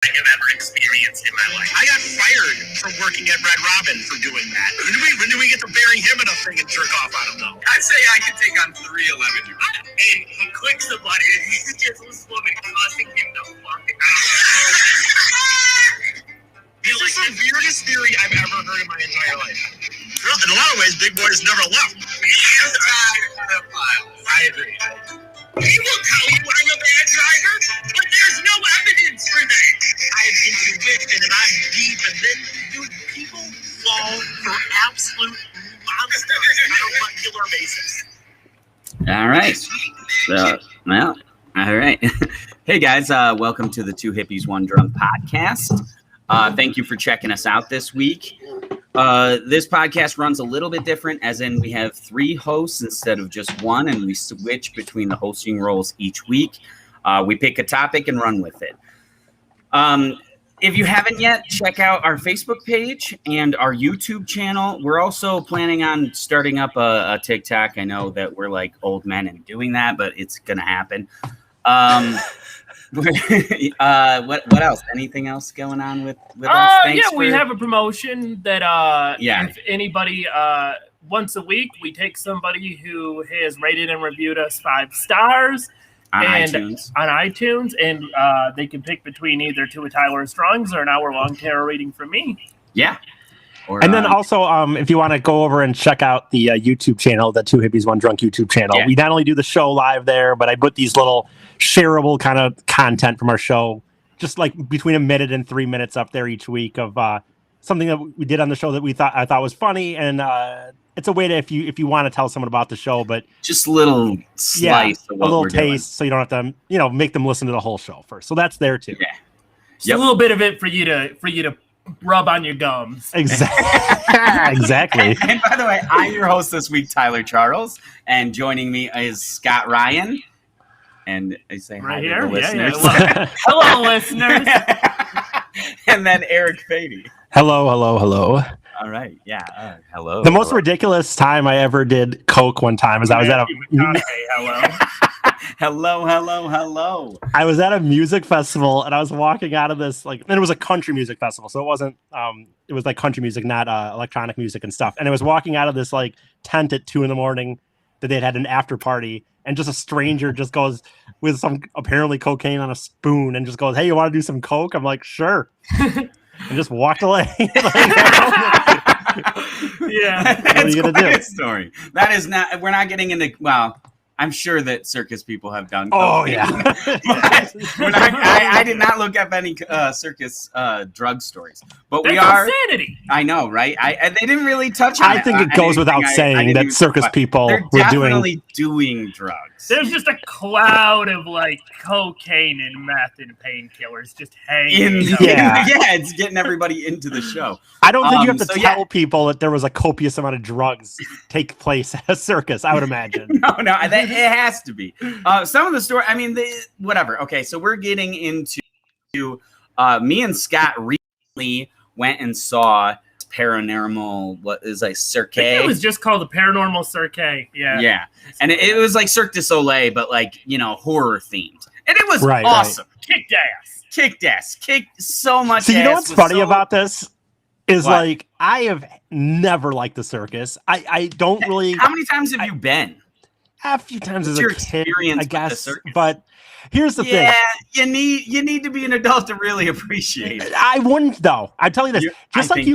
I have ever experienced in my life. I got fired from working at Red Robin for doing that. When do we get to bury him in a thing and jerk off? I don't know. I'd say I can take on 311. And he clicks the button and he's just this woman cussing him the fuck out. This is the weirdest theory I've ever heard in my entire life. Well, in a lot of ways, Big Boy has never left. I agree. He will tell you I'm a bad driver, but there's no evidence for that. I have intuition and I'm deep, and then, dude, people fall for absolute monsters on a regular basis. All right. So, well, all right. Hey, guys. Welcome to the Two Hippies, One Drunk podcast. Thank you for checking us out this week. This podcast runs a little bit different, as in we have 3 hosts instead of just one, and we switch between the hosting roles each week. We pick a topic and run with it. If you haven't yet, check out our Facebook page and our YouTube channel. We're also planning on starting up a TikTok. I know that we're like old men and doing that, but it's going to happen. What else? Anything else going on with us? We have a promotion that if anybody once a week we take somebody who has rated and reviewed us 5 stars on iTunes, and they can pick between either 2 of Tyler Strong's or an hour-long tarot reading from me. Yeah. And then also, if you want to go over and check out the YouTube channel, the Two Hippies, One Drunk YouTube channel, we not only do the show live there, but I put these little shareable kind of content from our show, just like between 1 minute and 3 minutes up there each week of something that we did on the show that I thought was funny. And it's a way to, if you want to tell someone about the show, but just a little slice of what a little we're taste, doing. So you don't have to, make them listen to the whole show first. So that's there too. Yeah. Just a little bit of it for you to rub on your gums. Exactly. And by the way, I'm your host this week, Tyler Charles, and joining me is Scott Ryan. And I say hi to the listeners. Hello, listeners. And then Eric Fady. Hello. All right. Yeah. Hello. The most ridiculous time I ever did Coke one time is I was at a hello. I was at a music festival and I was walking out of this, and it was a country music festival. So it wasn't, it was like country music, not electronic music and stuff. And I was walking out of this tent at 2 a.m. that they'd had an after party. And just a stranger just goes with some apparently cocaine on a spoon and just goes, "Hey, you want to do some Coke?" I'm like, "Sure." And just walked away. Yeah. What are you going to do? Story. That is not, we're not getting into, I'm sure that circus people have done. Oh, yeah. I did not look up any circus drug stories, but That's we are insanity. I know, right? They didn't really touch on it. I think it goes without saying that circus people they're were definitely doing drugs. There's just a cloud of cocaine and meth and painkillers just hanging. It's getting everybody into the show. I don't think you have to tell people that there was a copious amount of drugs take place at a circus, I would imagine. No, it has to be. Some of the story, whatever. Okay, so we're getting into me and Scott recently went and saw paranormal, what is cirque? It was just called the Paranormal Cirque. Yeah. And it was like Cirque du Soleil, but horror themed. And it was awesome. Right. Kicked ass. Kicked so much ass. So you know what's funny about this? Is I have never liked the circus. I don't really. How many times have you been? A few times as your a kid, experience I guess. With the circus? But here's the thing. Yeah, you need to be an adult to really appreciate it. I wouldn't, though. I tell you this, you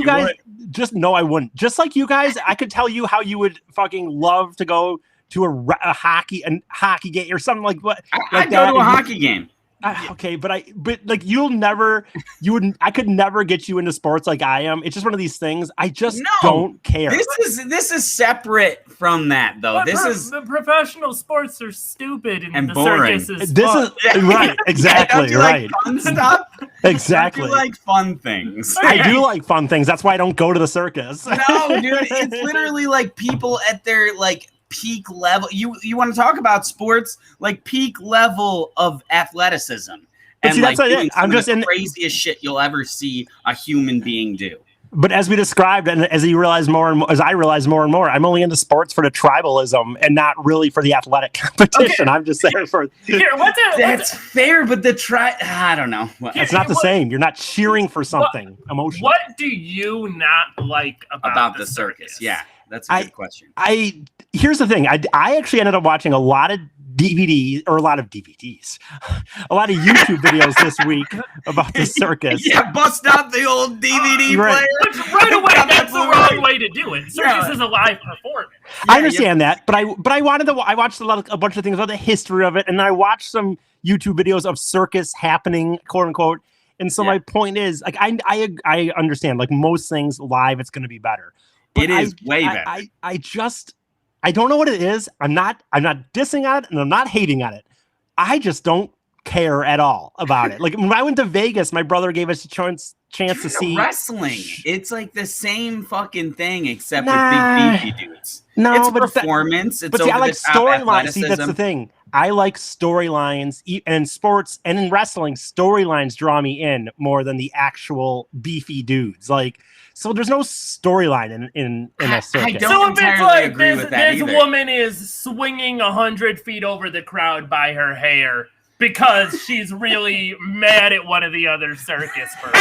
guys. I wouldn't. Just like you guys, I could tell you how you would fucking love to go to a hockey game or something like what. I'd go to a hockey game. Okay, but I could never get you into sports like I am. It's just one of these things. I just don't care. This is separate from that, though. The professional sports are stupid and the boring. circus is right. Exactly. Right. Fun stuff. Exactly. Don't you like fun things. I do like fun things. That's why I don't go to the circus. No, dude, it's literally people at their peak level. You want to talk about sports, peak level of athleticism, but and see, that's doing I'm just the craziest shit you'll ever see a human being do. But as we described, and as you realize more and more, as I realize more and more, I'm only into sports for the tribalism and not really for the athletic competition. I'm just there for. That's fair, but I don't know. It's not the same. You're not cheering for something emotional. What do you not like about the circus? Yeah, that's a good question. Here's the thing. I actually ended up watching a lot of YouTube videos this week about the circus. Yeah, bust out the old DVD player. Right away, that's the wrong way to do it. Circus is a live performance. I understand that, but I watched a bunch of things about the history of it, and then I watched some YouTube videos of circus happening, quote unquote. And so my point is, like, I understand, like most things live, it's going to be better. But it is way better. I don't know what it is. I'm not dissing on it, and I'm not hating on it. I just don't care at all about it. Like when I went to Vegas, my brother gave us a chance to see wrestling. It's like the same fucking thing, except with big beefy dudes. No, it's but performance. But I like storylines. See, that's the thing. I like storylines, and in sports and in wrestling, storylines draw me in more than the actual beefy dudes. Like, so there's no storyline in a circus. I don't entirely agree with that this either. woman is swinging 100 feet over the crowd by her hair because she's really mad at one of the other circus birds.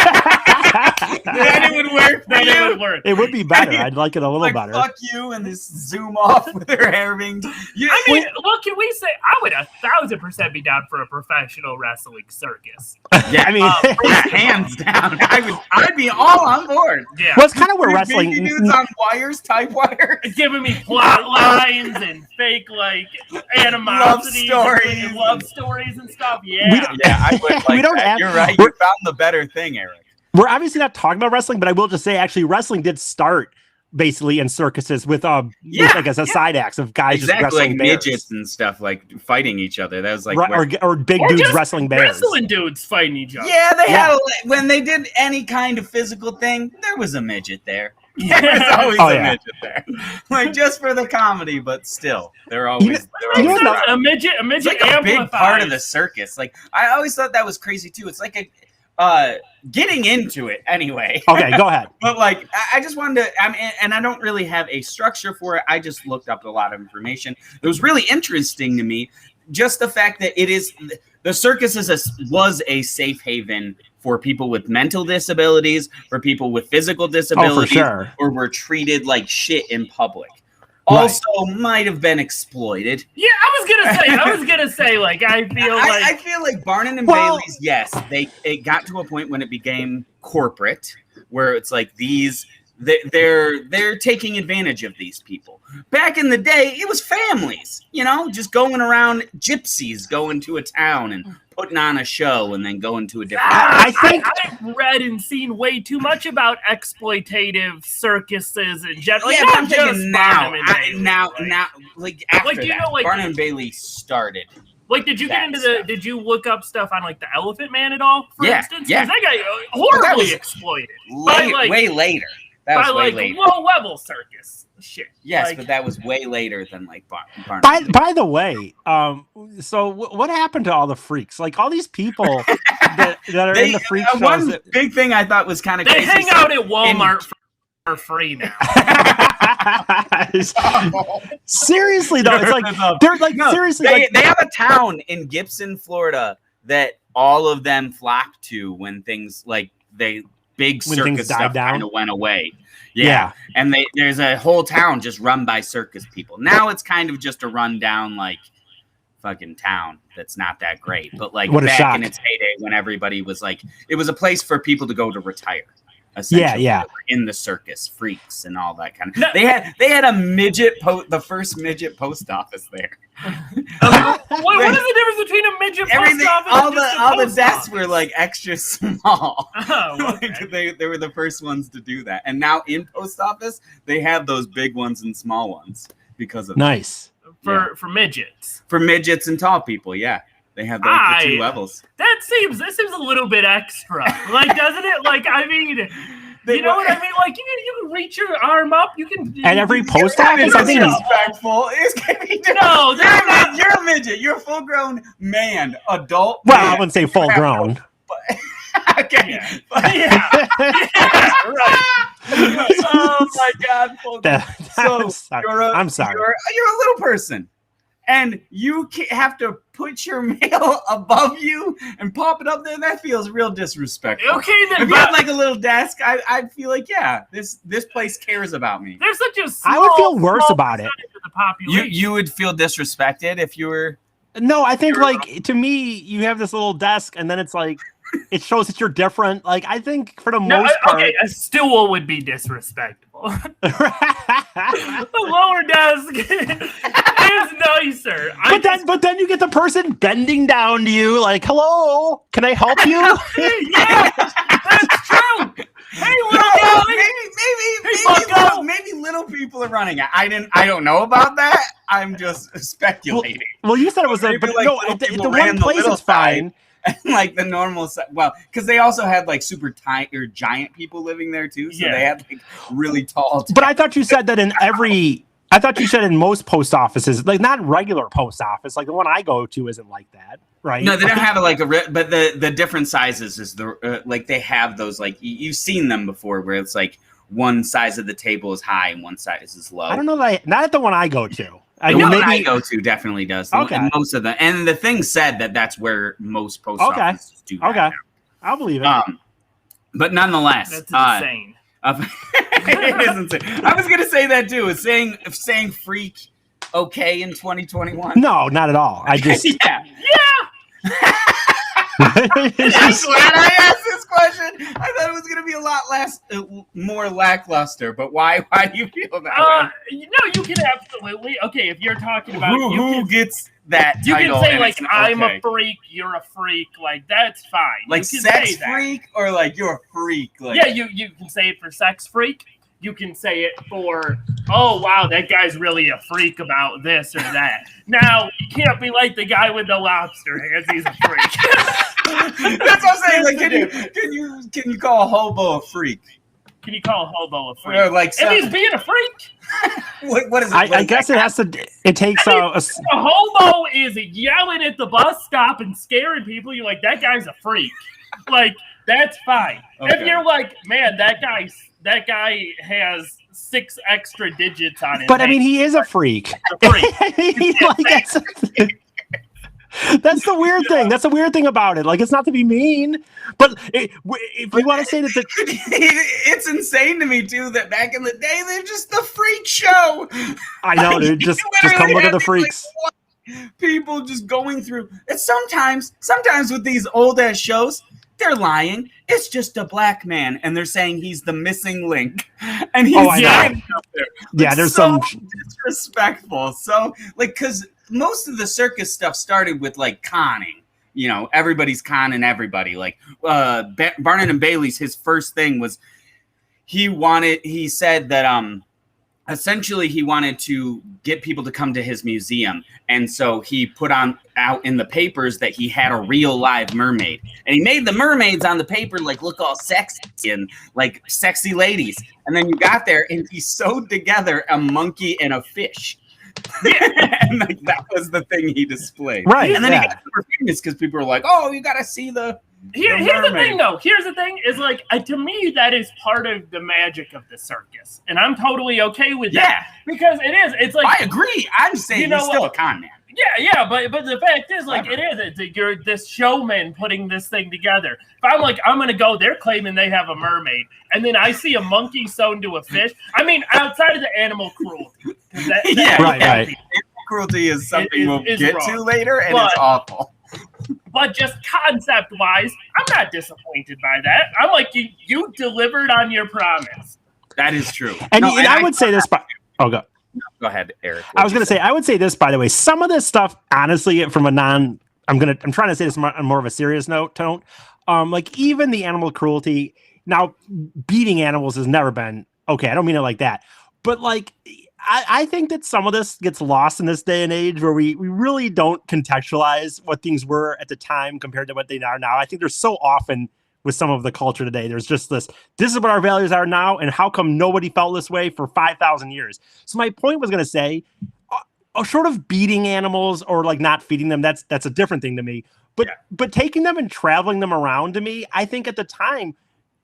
Then it would work. It would work. It would be better. I'd like it a little better. Fuck you, and this zoom off with her hair being. I mean, look, can we say I would 1,000% be down for a professional wrestling circus? Yeah, I mean, hands down, I'd be all on board. Yeah, well, it's kind of where wrestling dudes on wires, type wires, giving me plot lines and fake like animosity, love stories and stuff. Yeah, I would like that. You're right. You found the better thing, Eric. We're obviously not talking about wrestling, but I will just say, actually, wrestling did start basically in circuses with I guess a side acts of guys just wrestling like bears. Midgets and stuff, like fighting each other. That was like or big dudes wrestling bears. Wrestling dudes fighting each other. Yeah, they had when they did any kind of physical thing, there was a midget there. There was always a midget there, like just for the comedy, but still, they're always a midget. It's like a big part of the circus. Like I always thought that was crazy too. It's like getting into it anyway. Okay, go ahead. But like, I just wanted to. I mean, and I don't really have a structure for it. I just looked up a lot of information. It was really interesting to me, just the fact that the circus was a safe haven for people with mental disabilities, for people with physical disabilities, for sure. or were treated like shit in public. Also, might have been exploited. Yeah, I was gonna say, like, I feel like Barnum and Bailey's. Yes, it got to a point when it became corporate, where it's like they're taking advantage of these people. Back in the day, it was families, just going around, gypsies going to a town and putting on a show and then going to a different. I've read and seen way too much about exploitative circuses in general. Yeah, but I'm thinking now, like after that, Barnum and Bailey started. Like, did you get into did you look up stuff on, like, the Elephant Man at all, for instance? Yeah. Because that got horribly exploited. Way later. That was way later. Low-level circus shit. Yes, but that was way later than, like, Barnum. By the way, so what happened to all the freaks? Like, all these people that are in the freak shows. One big thing I thought was kind of crazy. They hang out at Walmart for free now. Seriously though, it's like they're like seriously. They have a town in Gibson, Florida, that all of them flock to when things like big circus stuff kind of went away. Yeah. And there's a whole town just run by circus people. Now it's kind of just a rundown like fucking town that's not that great. But like back in its heyday when everybody was like, it was a place for people to go to retire. Yeah. In the circus, freaks and all that kind of. They had a midget the first midget post office there. What is the difference between a midget post office? All the desks were like extra small. Oh, okay. They were the first ones to do that, and now in post office they have those big ones and small ones because of for midgets, for midgets and tall people. Yeah. They have the two levels. That seems a little bit extra. Like, doesn't it? Like, I mean, you know what I mean? Like, you can reach your arm up. You can. At every post office, I think it's respectful. No, you're a midget. You're a full-grown man, adult. Well, I wouldn't say full-grown. Okay. Yeah. Right. Oh my God, I'm sorry. You're a little person, and you have to put your mail above you and pop it up there. That feels real disrespectful. Okay, then. If you had like a little desk, I'd feel like, yeah, this place cares about me. There's such a small, I would feel worse about it. You would feel disrespected if you were. No, I think like to me, you have this little desk, and then it's like it shows that you're different. Like I think for the most part, okay, a stool would be disrespectful. The lower desk is nicer. But then you get the person bending down to you, like, "Hello, can I help you?" Yeah, that's true. Hey, little guy. Maybe little people are running it. I don't know about that. I'm just speculating. Well, you said it was the one place is fine. Like the normal, well, because they also had like super tiny or giant people living there too, so they had like really tall. But I thought you said that in most post offices, like not regular post office, like the one I go to isn't like that, right? No, they don't have it like but the different sizes is like they have those like you've seen them before where it's like one size of the table is high and one size is low. I don't know not at the one I go to. The one I go to definitely does. Okay. And most of them, and the thing said that's where most post offices do that. Okay, now. I'll believe it. But nonetheless, that's insane. It is insane. I was gonna say that too. Is saying freak okay in 2021? No, not at all. I just yeah. I'm glad I asked this question. I thought it was going to be a lot more lackluster. But why do you feel that way? You can absolutely. Okay, if you're talking about who gets that you title, can say like I'm a freak, you're a freak, like that's fine. Like sex freak or like you're a freak. Like yeah, you can say it for sex freak. You can say it for, oh, wow, that guy's really a freak about this or that. Now, you can't be like the guy with the lobster hands. He's a freak. That's what I'm saying. Like, can you call a hobo a freak? Can you call a hobo a freak? Or like if he's being a freak? What is it? I guess it has to. It takes a hobo is yelling at the bus stop and scaring people. You're like, that guy's a freak. Like, that's fine. Okay. If you're like, man, that guy has 6 extra digits on his But I mean, he is a freak. That's the weird thing. That's the weird thing about it. Like, it's not to be mean, but if we want to say that, it's insane to me too that back in the day they're just the freak show. I know, dude. Just come look at the freaks. Like, people just going through. It's sometimes with these old ass shows. They're lying. It's just a black man, and they're saying he's the missing link, and he's lying up there. Yeah, there's so disrespectful. So, like, because most of the circus stuff started with like conning. You know, everybody's conning everybody. Like Barnum and Bailey's, his first thing was he said that essentially he wanted to get people to come to his museum, and so he put out in the papers that he had a real live mermaid, and he made the mermaids on the paper like look all sexy and like sexy ladies, and then you got there and he sewed together a monkey and a fish. And like, that was the thing he displayed, right? And then he got super famous because people were like, "Oh, you got to see the." Here's the thing, though. Here's the thing: is like to me that is part of the magic of the circus, and I'm totally okay with that because it is. It's like I agree. I'm saying he's still a con man. Yeah, but the fact is, like, it is. You're this showman putting this thing together. If I'm like, I'm gonna go, they're claiming they have a mermaid, and then I see a monkey sewn to a fish. I mean, outside of the animal cruelty, right. Animal cruelty is something we'll get to later, and it's awful. But just concept-wise, I'm not disappointed by that. I'm like, you delivered on your promise. That is true. And I would say this. Go ahead, Eric. I would say this, by the way, some of this stuff, honestly, from I'm trying to say this on more of a serious tone. Like even the animal cruelty, now beating animals has never been okay. I don't mean it like that, but like, I think that some of this gets lost in this day and age where we really don't contextualize what things were at the time compared to what they are now. I think there's so often with some of the culture today, there's just this is what our values are now, and how come nobody felt this way for 5,000 years? So my point was going to say, short of beating animals or like not feeding them, that's a different thing to me. But taking them and traveling them around, to me, I think at the time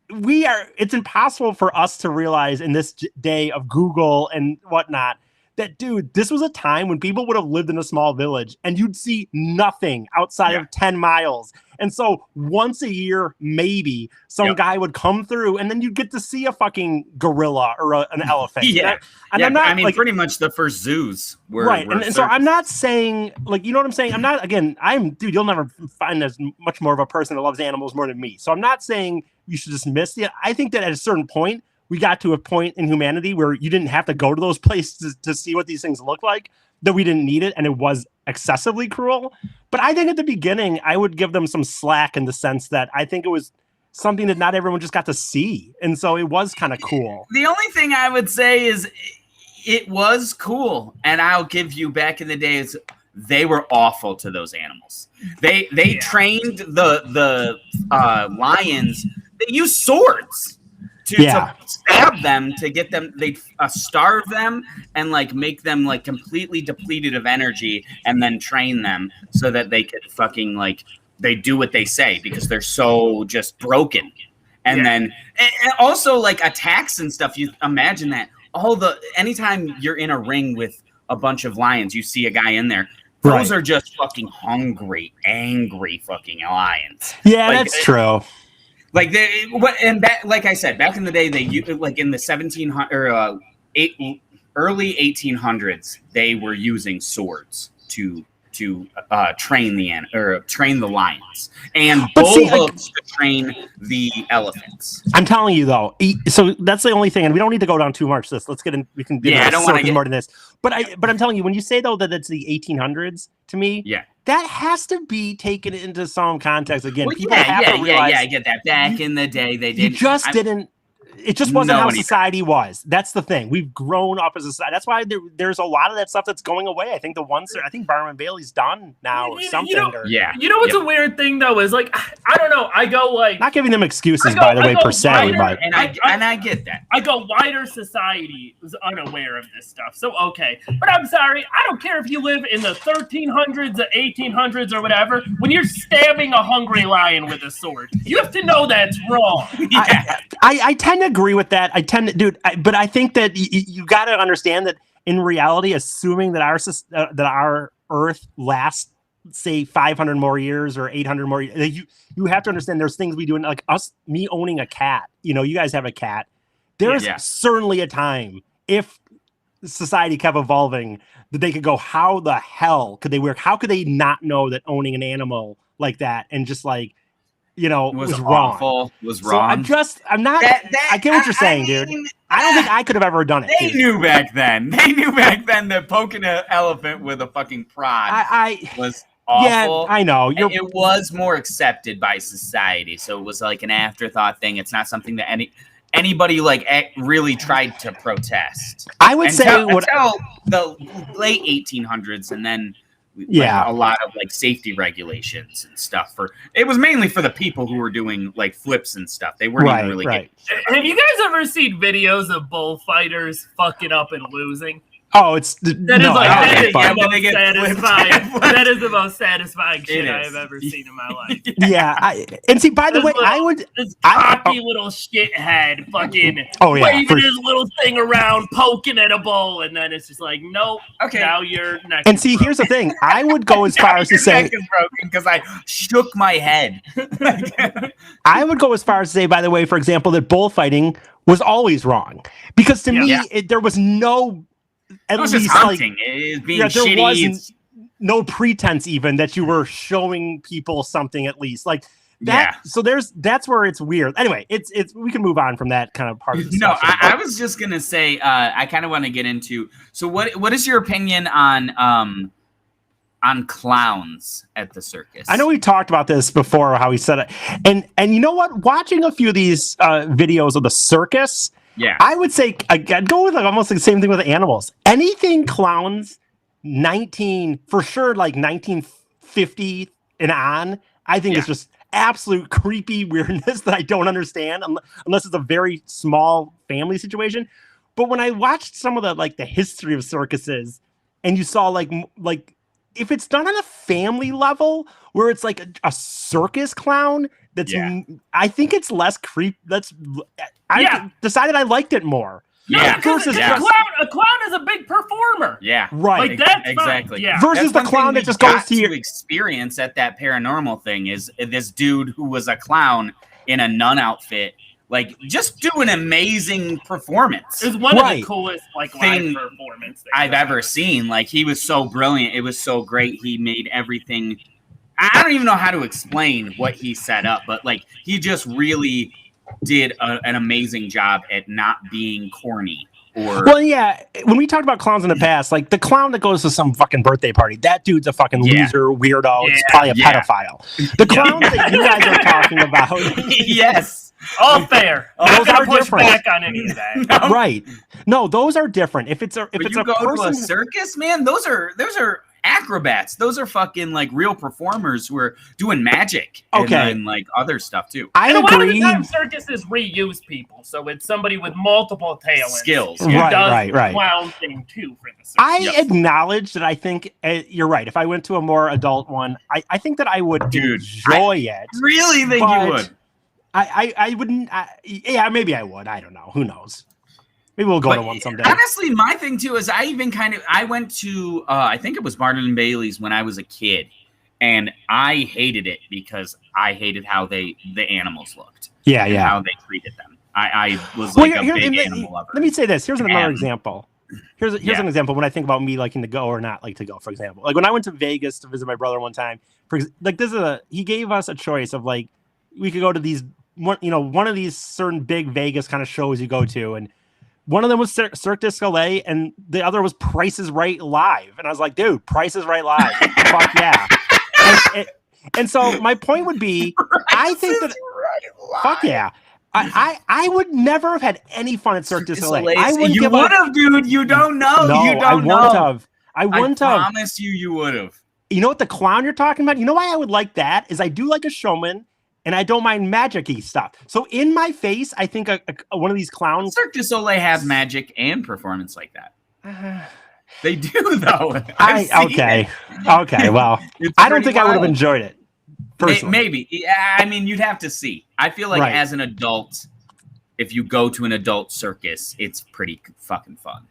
it's impossible for us to realize in this day of Google and whatnot that, dude, this was a time when people would have lived in a small village and you'd see nothing outside of 10 miles. And so once a year, maybe some guy would come through and then you'd get to see a fucking gorilla or an elephant. I'm not, I mean, like, pretty much the first zoos were. Right. And so I'm not saying, like, you know what I'm saying? I'm not, again, dude, you'll never find as much more of a person that loves animals more than me. So I'm not saying you should dismiss it. I think that at a certain point, we got to a point in humanity where you didn't have to go to those places to see what these things look like, that we didn't need it, and it was excessively cruel. But I think at the beginning, I would give them some slack in the sense that I think it was something that not everyone just got to see. And so it was kind of cool. The only thing I would say is it was cool. And I'll give you, back in the days, they were awful to those animals. They trained the lions. They used swords to stab them, to get them. They starve them and like make them like completely depleted of energy, and then train them so that they could fucking like they do what they say because they're so just broken. And then and also like attacks and stuff. You imagine that anytime you're in a ring with a bunch of lions, you see a guy in there. Those are just fucking hungry, angry fucking lions. Yeah, like, that's true. Like like I said, back in the day, they like in the 1700 or early 1800s, they were using swords to train the lions and bullhooks to train the elephants. I'm telling you though, so that's the only thing, and we don't need to go down too much. Let's get in. We can I don't want to get more than this, but I'm telling you, when you say though that it's the 1800s, to me, that has to be taken into some context. Again, people have to realize. I get that. Back in the day, they didn't. It just wasn't how society was. That's the thing. We've grown up as a society. That's why there's a lot of that stuff that's going away. I think I think Barnum and Bailey's done now or something. You know what's a weird thing though is like, I don't know. I go like, not giving them excuses by the way per se, but I get that. I go wider society is unaware of this stuff. So okay, but I'm sorry. I don't care if you live in the 1300s, the 1800s, or whatever. When you're stabbing a hungry lion with a sword, you have to know that's wrong. I tend to agree with that. But I think that you got to understand that in reality, assuming that our Earth lasts, say 500 more years or 800 more years, you have to understand there's things we do, like me owning a cat. You know, you guys have a cat. There's certainly a time, if society kept evolving, that they could go, how the hell could they work? How could they not know that owning an animal like that and just like, you know, was wrong. Was wrong. So I'm not. I get what you're saying, dude. I don't think I could have ever done it. They knew back then. That poking an elephant with a fucking prod was awful. Yeah, I know. It was more accepted by society, so it was like an afterthought thing. It's not something that anybody like really tried to protest. I would say until the late 1800s, and then. A lot of like safety regulations and stuff. It was mainly for the people who were doing like flips and stuff. They weren't even really getting. Have you guys ever seen videos of bullfighters fucking up and losing? Oh, that is the most satisfying shit I have ever seen in my life. And see, by the way, this cocky little shithead fucking waving his little thing around, poking at a bull, and then it's just like, nope. Okay, now your neck. And see, here's the thing: I would go as far as to say, neck is broken because I shook my head. I would go as far as to say, by the way, for example, that bullfighting was always wrong, because to me, there was no. At least hunting. It being shitty. There wasn't no pretense even that you were showing people something, at least like that. So that's where it's weird. Anyway, it's we can move on from that kind of part of the No, I was just gonna say I kind of want to get into. So what is your opinion on clowns at the circus? I know we talked about this before, how he said it, and you know what? Watching a few of these videos of the circus. Yeah, I would say I'd go with like almost the same thing with animals. Anything clowns, for sure, like 1950 and on, I think it's just absolute creepy weirdness that I don't understand unless it's a very small family situation. But when I watched some of the history of circuses, and you saw like if it's done on a family level where it's like a circus clown, I think it's less creep. I decided I liked it more. Yeah, because a clown is a big performer. Yeah, right. Like that's exactly. Yeah. Versus the clown that just goes to your experience at that paranormal thing is this dude who was a clown in a nun outfit, like just do an amazing performance. It was one of the coolest live performances I've ever seen. Like he was so brilliant. It was so great. He made everything. I don't even know how to explain what he set up, but like he just really did an amazing job at not being corny. Well, yeah. When we talked about clowns in the past, like the clown that goes to some fucking birthday party, that dude's a fucking loser, weirdo. It's probably a pedophile. The clowns that you guys are talking about, yes, all fair. Those are push different. Back on any of that. Right? No, those are different. If it's a person to a circus, man, those are acrobats. Those are fucking like real performers who are doing magic and like other stuff too. I agree. A lot of the time circuses reuse people, so it's somebody with multiple talents, skills, who does the clown thing too for the circus. I acknowledge that I think you're right. If I went to a more adult one, I think that I would enjoy it. Really think you would? I wouldn't. Yeah, maybe I would. I don't know. Who knows? Maybe we'll go to one someday. Honestly, my thing too is I went to I think it was Barnum and Bailey's when I was a kid, and I hated it because I hated how the animals looked. Yeah, and how they treated them. I was like a big animal lover. Let me say this. Here's another example. Here's an example when I think about me liking to go or not like to go. For example, like when I went to Vegas to visit my brother one time. He gave us a choice of like we could go to these one of these certain big Vegas kind of shows you go to, and one of them was Cirque du Soleil, and the other was Price is Right Live. And I was like, dude, Price is Right Live. Fuck yeah. And so my point would be, I think that fuck yeah. I would never have had any fun at Cirque du Soleil. You would have, dude. You don't know. No, you don't know. I wouldn't have. I promise you would have. You know what the clown you're talking about? You know why I would like that? Is I do like a showman. And I don't mind magic-y stuff. So in my face, I think one of these clowns... Cirque du Soleil has magic and performance like that. They do, though. Okay, well, I don't think I would have enjoyed it, personally. Maybe. I mean, you'd have to see. I feel like as an adult, if you go to an adult circus, it's pretty fucking fun.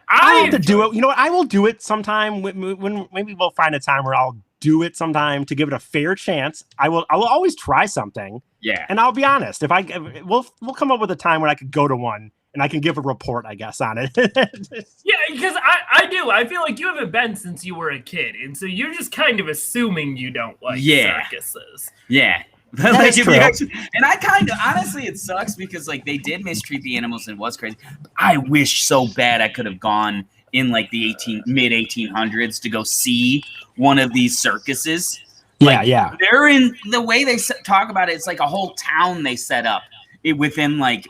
I have to do it. You know what? I will do it sometime. When maybe we'll find a time where I'll do it sometime to give it a fair chance. I will always try something. Yeah. And I'll be honest, we'll come up with a time when I could go to one and I can give a report, I guess, on it. Yeah, because I do. I feel like you haven't been since you were a kid. And so you're just kind of assuming you don't like circuses. Yeah. That's true. And I kind of, honestly, it sucks because like they did mistreat the animals and it was crazy. I wish so bad I could have gone in like the mid 1800s to go see one of these circuses. Yeah. They're in the way they talk about it. It's like a whole town they set up within like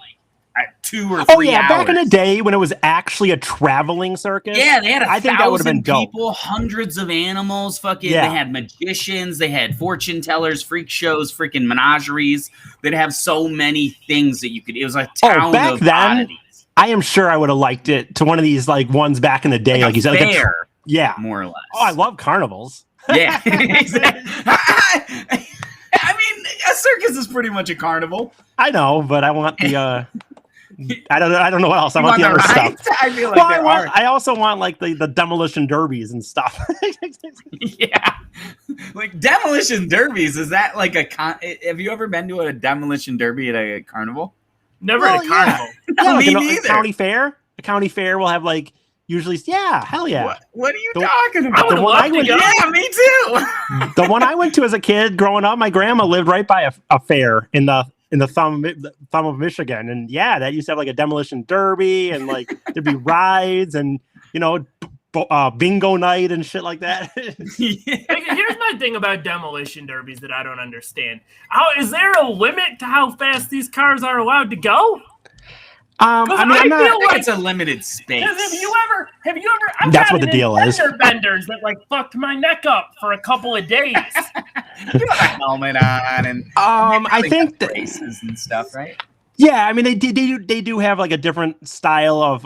2 or 3 hours. Oh yeah, back in the day when it was actually a traveling circus. Yeah, they had I think that would have been dope. People, hundreds of animals. They had magicians. They had fortune tellers, freak shows, freaking menageries. They'd have so many things that you could. It was a town back of then, oddities. I am sure I would have liked it to one of these like ones back in the day, like you said, fair, more or less. Oh, I love carnivals. Yeah, exactly. I mean, a circus is pretty much a carnival. I know, but I want the. I don't know what else. I want the other stuff. I feel like I also want like the demolition derbies and stuff. Yeah, like demolition derbies. Is that like have you ever been to a demolition derby at a carnival? Never at a carnival. No, like me neither. A county fair. A county fair will have like usually. Yeah, hell yeah. What are you talking about? Yeah, me too. The one I went to as a kid growing up, my grandma lived right by a fair in the thumb of Michigan, and that used to have like a demolition derby, and like there'd be rides, and bingo night and shit like that. Here's my thing about demolition derbies that I don't understand. Is there a limit to how fast these cars are allowed to go? I feel like it's a limited space. Have you ever? That's what the deal is. Benders that like fucked my neck up for a couple of days. You have a helmet on, and I think that races and stuff, right? Yeah, I mean they do have like a different style of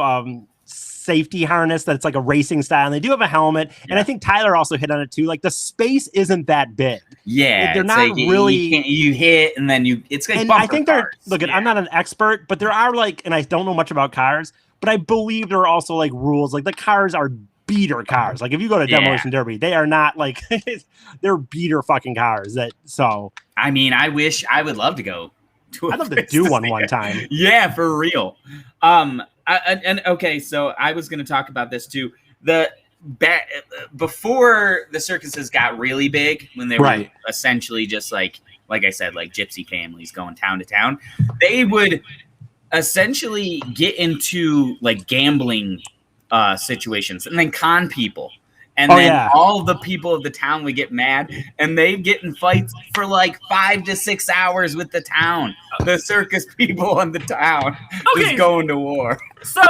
safety harness that's like a racing style. And they do have a helmet. Yeah. And I think Tyler also hit on it too. Like the space isn't that big. Yeah. They're not like really. You hit and then it's like, and I think they're, look, I'm not an expert, but there are like, and I don't know much about cars, but I believe there are also like rules. Like the cars are beater cars. Like if you go to Demolition Derby, they are not like, they're beater fucking cars. I mean, I would love to go. I'd love to do one time. Yeah, for real. Okay, so I was going to talk about this too. Before the circuses got really big, when they were essentially just like I said, like gypsy families going town to town, they would essentially get into like gambling situations and then con people. And all the people of the town would get mad, and they'd get in fights for like 5 to 6 hours with the town. The circus people in the town just going to war. So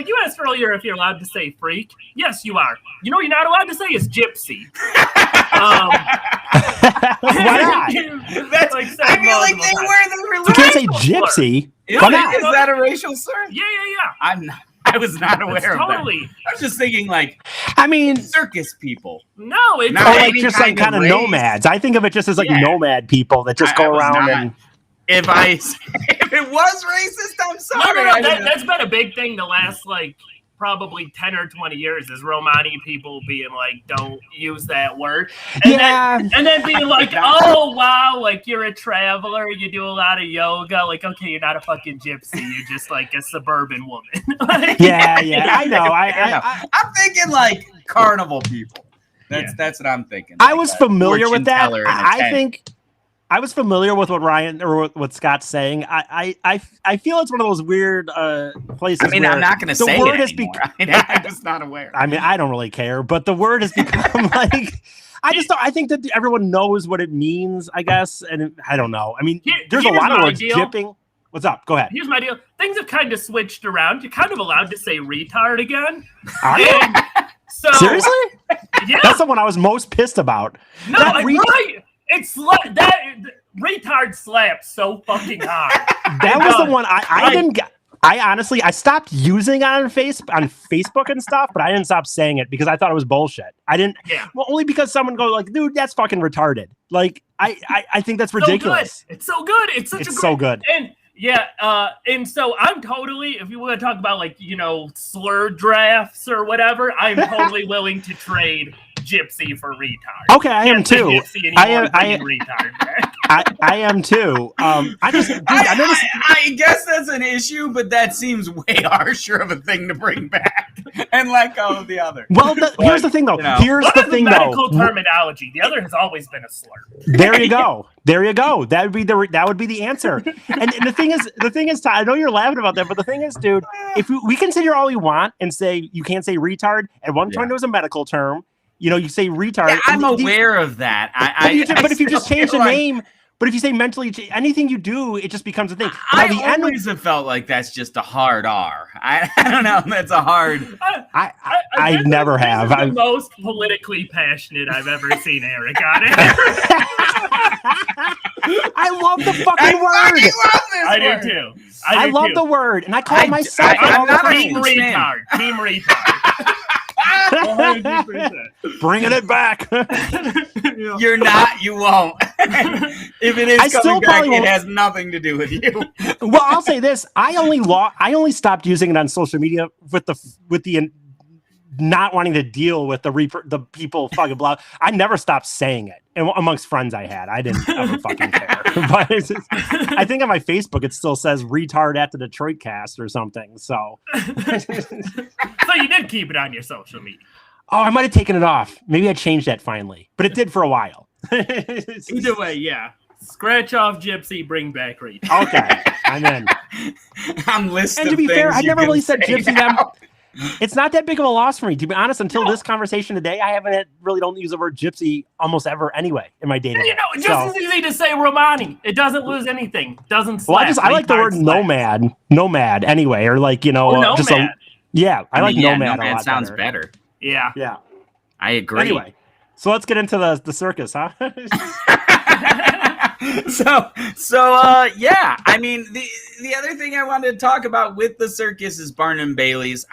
you asked earlier if you're allowed to say freak. Yes, you are. You know what you're not allowed to say is gypsy. Why not? That's like I feel like they were the religion. You can't say gypsy. Why not? Is that a racial slur? Yeah. I was not aware of that. I was just thinking, like, I mean, circus people. No, it's like just like kind of nomads. I think of it just as like nomad people that just go around and. If it was racist, I'm sorry. No, that's been a big thing the last like probably 10 or 20 years is Romani people being like, don't use that word. And then being like, oh, wow, like you're a traveler, you do a lot of yoga. Like, okay, you're not a fucking gypsy. You're just like a suburban woman. Like, I know. I'm thinking like carnival people. That's what I'm thinking. I was familiar with that. I was familiar with what Ryan or what Scott's saying. I feel it's one of those weird places. I mean, I'm not going to say word it anymore. I'm just not aware. I mean, I don't really care, but the word has become like. I think that everyone knows what it means, I guess, and I don't know. I mean, there's a lot of words. Jipping. What's up? Go ahead. Here's my deal. Things have kind of switched around. You're kind of allowed to say retard again. Are you? Seriously? Yeah. That's the one I was most pissed about. No, right. It's like that retard slaps so fucking hard. That was the one I didn't get. I honestly stopped using it on Facebook and stuff, but I didn't stop saying it because I thought it was bullshit. I didn't well, only because someone goes like, dude, that's fucking retarded. Like I think that's ridiculous. It's so good. It's so good. And and so I'm totally, if you want to talk about like, slur drafts or whatever, I'm totally willing to trade gypsy for retard. Okay, I am too. I am too. I guess that's an issue, but that seems way harsher of a thing to bring back and let go of the other. Well, here's the thing, though. Medical terminology. The other has always been a slur. There you go. That would be the answer. And the thing is, I know you're laughing about that, but the thing is, dude, if we can sit here all we want and say you can't say retard, at one point it was a medical term. You say retard. Yeah, I'm aware of that. But if you just change the name, but if you say mentally, anything you do, it just becomes a thing. I always have felt like that's just a hard R. I don't know. That's a hard. I never have. The most politically passionate I've ever seen Eric on it. I love the fucking word. I do too. I love the word, and I call myself Team retard. 100%. Bringing it back. You're not. You won't. If it is coming back, it has nothing to do with you. Well, I'll say this: I only stopped using it on social media with the not wanting to deal with the people fucking blah. I never stopped saying it, and amongst friends I had, I didn't ever fucking care. But I think on my Facebook it still says "retard at the Detroit cast" or something. So you did keep it on your social media. Oh, I might have taken it off. Maybe I changed that finally, but it did for a while. Either way, yeah. Scratch off gypsy, bring back retard. Okay, I'm in. I'm listening. And to be fair, I never really said gypsy. It's not that big of a loss for me, to be honest. Until this conversation today, I don't use the word gypsy almost ever anyway in my dating. It's just as easy to say Romani. It doesn't lose anything. Doesn't slap. Well, I like the word nomad anyway, or like nomad. Just I like nomad a lot. Sounds better. Yeah. I agree. Anyway, so let's get into the circus, huh? I mean, the other thing I wanted to talk about with the circus is Barnum Bailey's.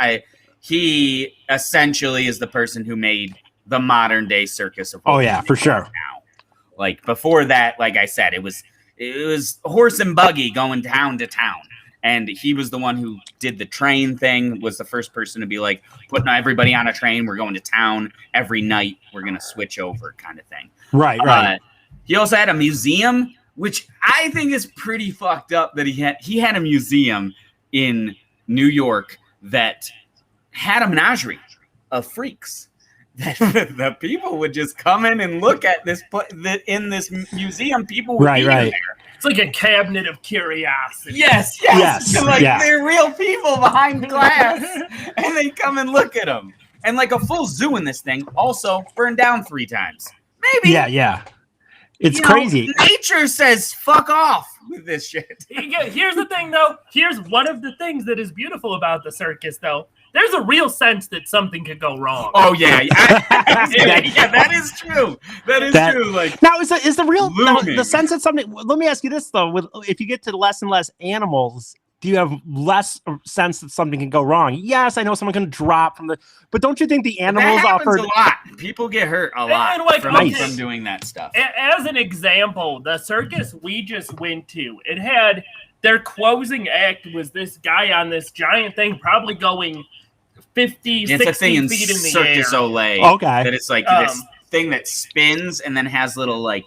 he essentially is the person who made the modern day circus of for sure. Now. Like before that, like I said, it was horse and buggy going town to town. And he was the one who did the train thing, was the first person to be like, putting everybody on a train. We're going to town every night. We're going to switch over kind of thing. Right. He also had a museum, which I think is pretty fucked up that he had a museum in New York that had a menagerie of freaks. That the people would just come in and look at this in this museum. People were there. It's like a cabinet of curiosity. Yes. They're real people behind glass, and they come and look at them. And like a full zoo in this thing also burned down 3 times. Maybe. Yeah. It's crazy. Nature says fuck off with this shit. Here's the thing, though. Here's one of the things that is beautiful about the circus, though. There's a real sense that something could go wrong. Oh yeah, that is true. That is true. Like now, is the real the sense that something? Let me ask you this though: if you get to less and less animals, do you have less sense that something can go wrong? Yes, I know someone can drop from but don't you think the animals offered a lot? People get hurt a lot from doing that stuff. As an example, the circus we just went to, it had their closing act was this guy on this giant thing, probably going 50, 60 feet in the Circus air. Olay. Okay. That it's like this thing that spins and then has little like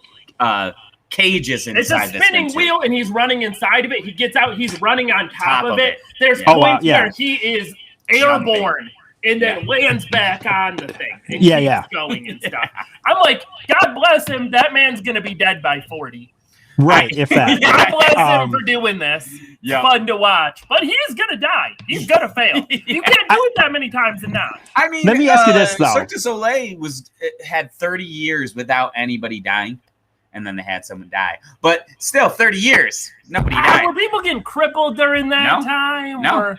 cages inside. It's a spinning wheel, and he's running inside of it. He gets out, he's running on top of it. There's points where he is airborne and then lands back on the thing. And keeps going and stuff. I'm like, God bless him. That man's gonna be dead by 40. Right, if that. God bless him for doing this. It's fun to watch, but he's gonna die. He's gonna fail. You can't do it that many times and not. I mean, let me ask you this though: Cirque du Soleil had 30 years without anybody dying, and then they had someone die. But still, 30 years, nobody died. Were people getting crippled during that time? No.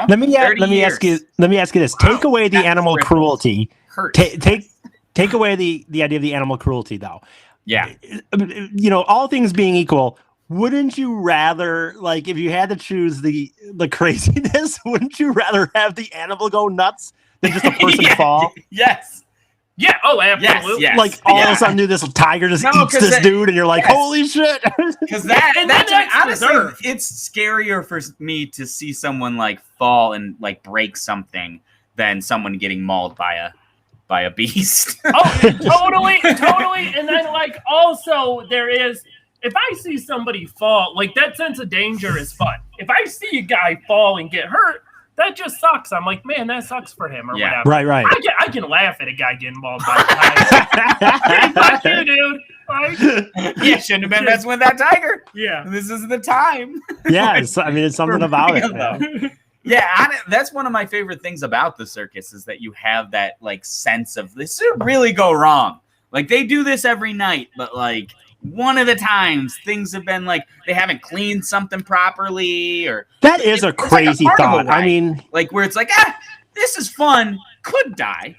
Let me ask you this: take away the animal cruelty. Take away the idea of the animal cruelty, though. Yeah. All things being equal, wouldn't you rather, like, if you had to choose the craziness, wouldn't you rather have the animal go nuts than just a person fall? Yes. Yeah. Oh, absolutely. Yes. Like all of a sudden, this tiger just eats this dude, and you're like, holy shit. Because honestly, it's scarier for me to see someone like fall and like break something than someone getting mauled by a beast. Totally. And then like also there is, if I see somebody fall, like that sense of danger is fun. If I see a guy fall and get hurt, that just sucks. I'm like, man, that sucks for him or whatever. Right. I can laugh at a guy getting mauled by a tiger. Fuck you, dude. Like, shouldn't have been messing with that tiger. Yeah. This is the time. Yes. I mean, it's something about it. Man. Yeah, that's one of my favorite things about the circus is that you have that like sense of this could really go wrong. Like they do this every night, but like one of the times things have been like they haven't cleaned something properly, or that is a crazy thought. I mean, like where it's like, this is fun, could die.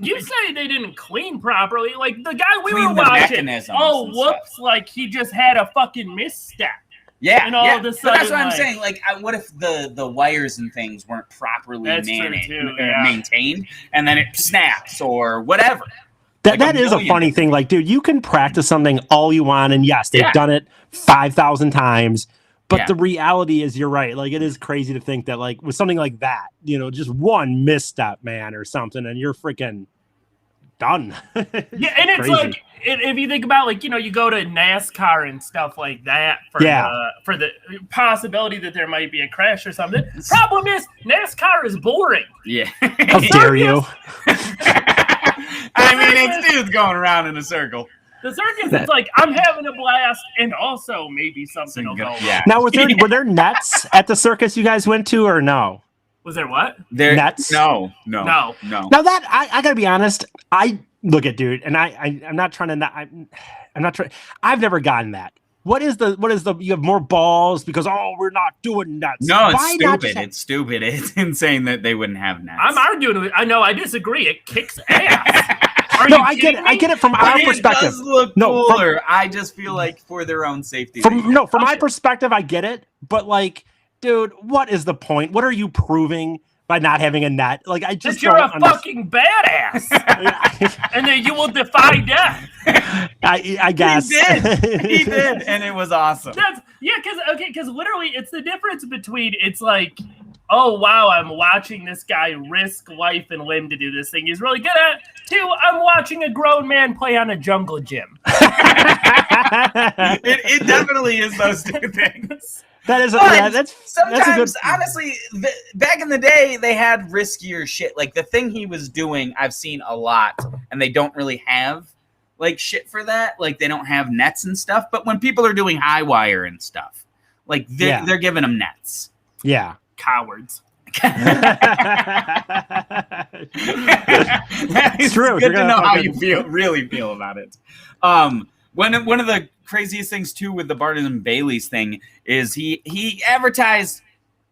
You say they didn't clean properly, like the guy we were watching. Oh, whoops! Like he just had a fucking misstep. Yeah, and all of a sudden, but that's what I'm saying. Like, what if the wires and things weren't properly maintained, and then it snaps or whatever? That is a funny thing. Like, dude, you can practice something all you want, and yes, they've done it 5,000 times. But the reality is, you're right. Like, it is crazy to think that, like, with something like that, just one misstep, man, or something, and you're freaking done. And it's crazy. Like, if you think about, like, you go to NASCAR and stuff like that for the possibility that there might be a crash or something. Problem is, NASCAR is boring. Yeah. How dare you? I mean, it's dudes going around in a circle. The circus is like, I'm having a blast, and also maybe something will go. Yeah. Now, were there nets at the circus you guys went to, or no? Was there what? Nets? No. Now that I gotta be honest, look at dude, and I'm not trying to. I'm not trying. I've never gotten that. What is the? You have more balls because we're not doing nets. No, it's stupid. It's stupid. It's insane that they wouldn't have nets. I'm arguing with it. I know. I disagree. It kicks ass. I get it. I get it from our perspective. It does look cooler. I just feel like for their own safety. From my perspective, I get it. But like, dude, what is the point? What are you proving by not having a net. Like I just you're a fucking badass, and then you will defy death. I guess he did, and it was awesome. Because literally, it's the difference between it's like, oh wow, I'm watching this guy risk life and limb to do this thing he's really good at. Two, I'm watching a grown man play on a jungle gym. It definitely is those two things. That is sometimes honestly, back in the day they had riskier shit. Like the thing he was doing, I've seen a lot, and they don't really have like shit for that. Like they don't have nets and stuff. But when people are doing high wire and stuff, like they're giving them nets. Yeah, cowards. It's true. Good to know how you really feel about it. One of the craziest things too with the Barton and Bailey's thing is he advertised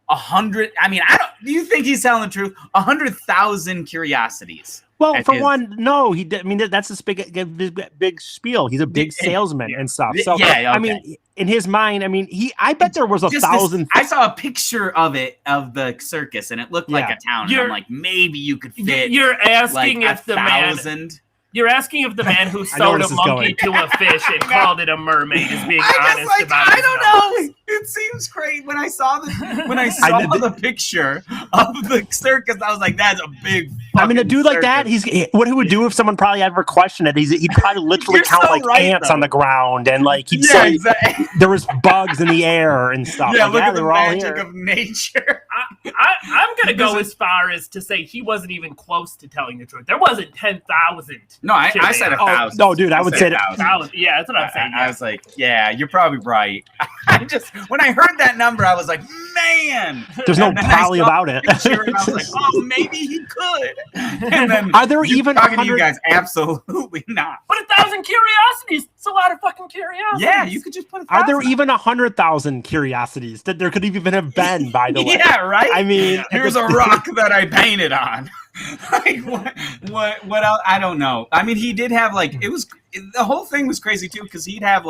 100. I mean, do you think he's telling the truth? 100,000 curiosities. Well, for one, no, he did. I mean, that's this big spiel. He's a big salesman and stuff. So, yeah, okay. I mean, in his mind, I mean, I bet there was 1,000. I saw a picture of the circus, and it looked like a town. And I'm like, maybe you could fit. You're asking like if the 1,000. You're asking if the man who sold a monkey to a fish and called it a mermaid is being honest about it. I don't know. It seems great. When I saw the picture of the circus, I was like, "That's a big." I mean, a dude like that, what he would do if someone probably ever questioned it. He'd probably literally count ants on the ground, and like he'd say exactly. There was bugs in the air and stuff. Yeah, look at the magic of nature. I'm gonna go as far as to say he wasn't even close to telling the truth. There wasn't 10,000. No, I said 1,000. No, dude, I would say 1,000. Yeah, that's what I'm saying. I was like, yeah, you're probably right. When I heard that number, I was like, man, there's no probably about it. I was like, oh, maybe he could. And then are there even talking to you guys? Absolutely not. But 1,000 curiosities. It's a lot of fucking curiosities. Yeah, you could just put. Are there even 100,000 curiosities that there could even have been? By the way, yeah, right. I mean, here's a rock that I painted on. Like what else? I don't know. I mean, he did have the whole thing was crazy too, because he'd have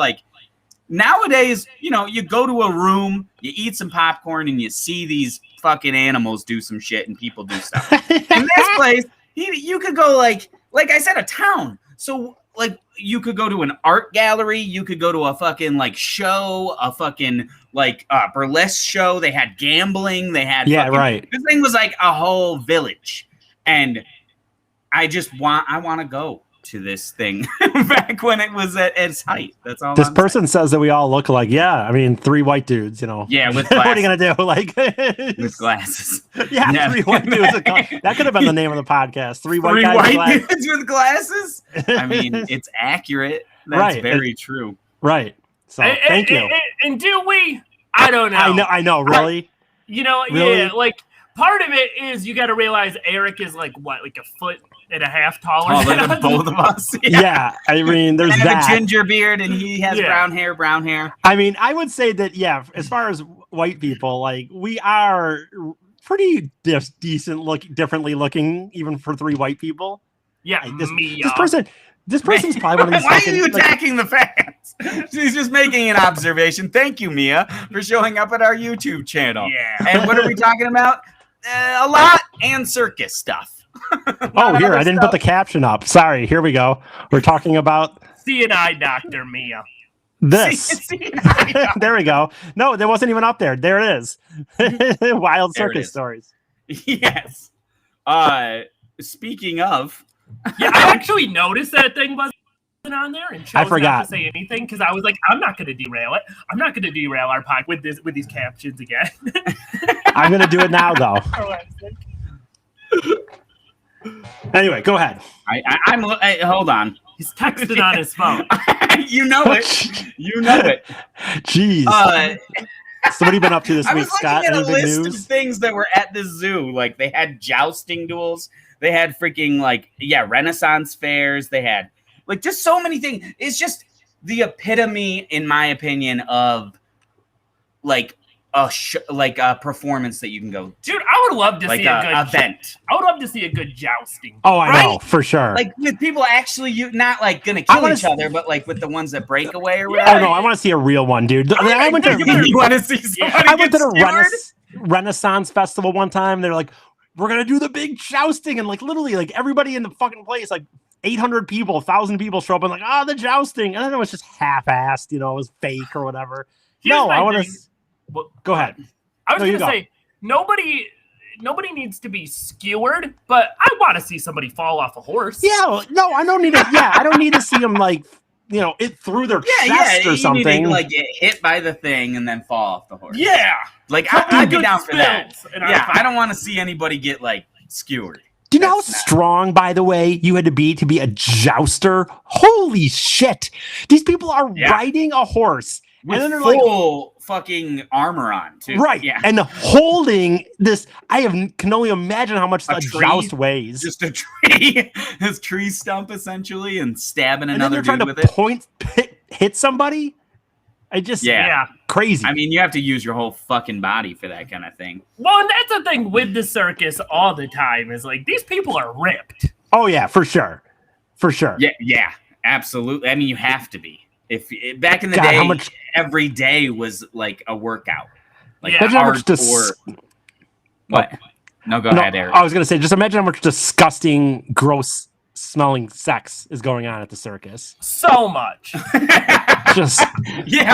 nowadays, you go to a room, you eat some popcorn, and you see these fucking animals do some shit and people do stuff. In this place, you could go like I said, a town. So you could go to an art gallery, you could go to a fucking show, a fucking burlesque show. They had gambling, they had right. This thing was like a whole village. And I want to go to this thing back when it was at its height. That's all. This person says that we all look like, I mean, 3 white dudes, Yeah, with glasses. What are you gonna do? With glasses. Yeah, 3 white dudes. That could have been the name of the podcast. 3 white dudes with glasses. I mean, it's accurate. That's very true. Right. So thank you. And do we? I don't know. I know. Really? Really? Yeah. Part of it is you got to realize Eric is a foot and a half taller than both of us. Yeah. I mean, there's a ginger beard and he has brown hair. I mean, I would say that, as far as white people, we are pretty differently looking, even for 3 white people. Yeah. This person's probably one of these. Why are you attacking the fans? She's just making an observation. Thank you, Mia, for showing up at our YouTube channel. Yeah. And what are we talking about? A lot and circus stuff. Here, I didn't put the caption up. Sorry, here we go. We're talking about C&I Dr. Mia. This. There we go. No, there wasn't even up there. There it is. Wild circus stories. Yes. Speaking of. Yeah, I actually noticed that thing wasn't on there and chose not to say anything because I was like, I'm not going to derail it. I'm not going to derail our podcast with these captions again. I'm going to do it now, though. Anyway, go ahead. I'm hold on. He's texting on his phone. You know it. Jeez. So what have you been up to this week, Scott? I was looking at a list of things that were at the zoo. They had jousting duels. They had freaking Renaissance fairs. They had just so many things. It's just the epitome, in my opinion, of a performance that you can go. Dude, I would love to see a good event. I would love to see a good jousting. Oh, I know for sure. With people actually, not gonna kill each other, but with the ones that break away or whatever. Oh no, I want to see a real one, dude. I went to. You want to see somebody? I went to the Renaissance festival one time. They're like, we're going to do the big jousting. And like literally like everybody in the fucking place, like 800 people, 1,000 people show up and like, the jousting. And then it was just half-assed, it was fake or whatever. I want to go ahead. I was going to say, nobody needs to be skewered, but I want to see somebody fall off a horse. Yeah, no, I don't need to. Yeah, I don't need to see them like, it through their chest or something. Need to, like get hit by the thing and then fall off the horse. Yeah, like I'd be down for that. Yeah, I don't want to see anybody get like skewered. Do you know how strong, by the way, you had to be a jouster? Holy shit! These people are riding a horse. With and then they're full fucking armor on, too. Right. Yeah. And holding this, can only imagine how much a joust weighs. Just a tree, this tree stump, essentially, and stabbing another dude with it. Hit somebody? Crazy. I mean, you have to use your whole fucking body for that kind of thing. Well, and that's the thing with the circus all the time is like, these people are ripped. Oh, yeah, for sure. For sure. Yeah, absolutely. I mean, you have to be. If back in the day, every day was like a workout, like hardcore. What? No, go ahead, Eric. I was gonna say, just imagine how much disgusting, gross smelling sex is going on at the circus. So much.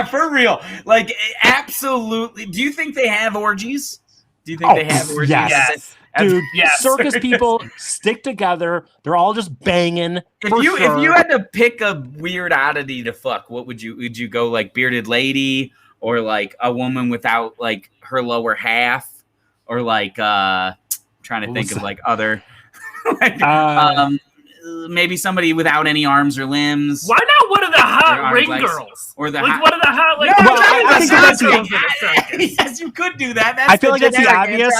For real. Like, absolutely. Do you think they have orgies? Do you think they have orgies? Yes. Dude, circus people stick together. They're all just banging. If you had to pick a weird oddity to fuck, what would you go like bearded lady or like a woman without like her lower half or like trying to think of like other maybe somebody without any arms or limbs. Why not one of the hot ring girls? Or one of the hot like yes, you could do that. I feel like that's the obvious.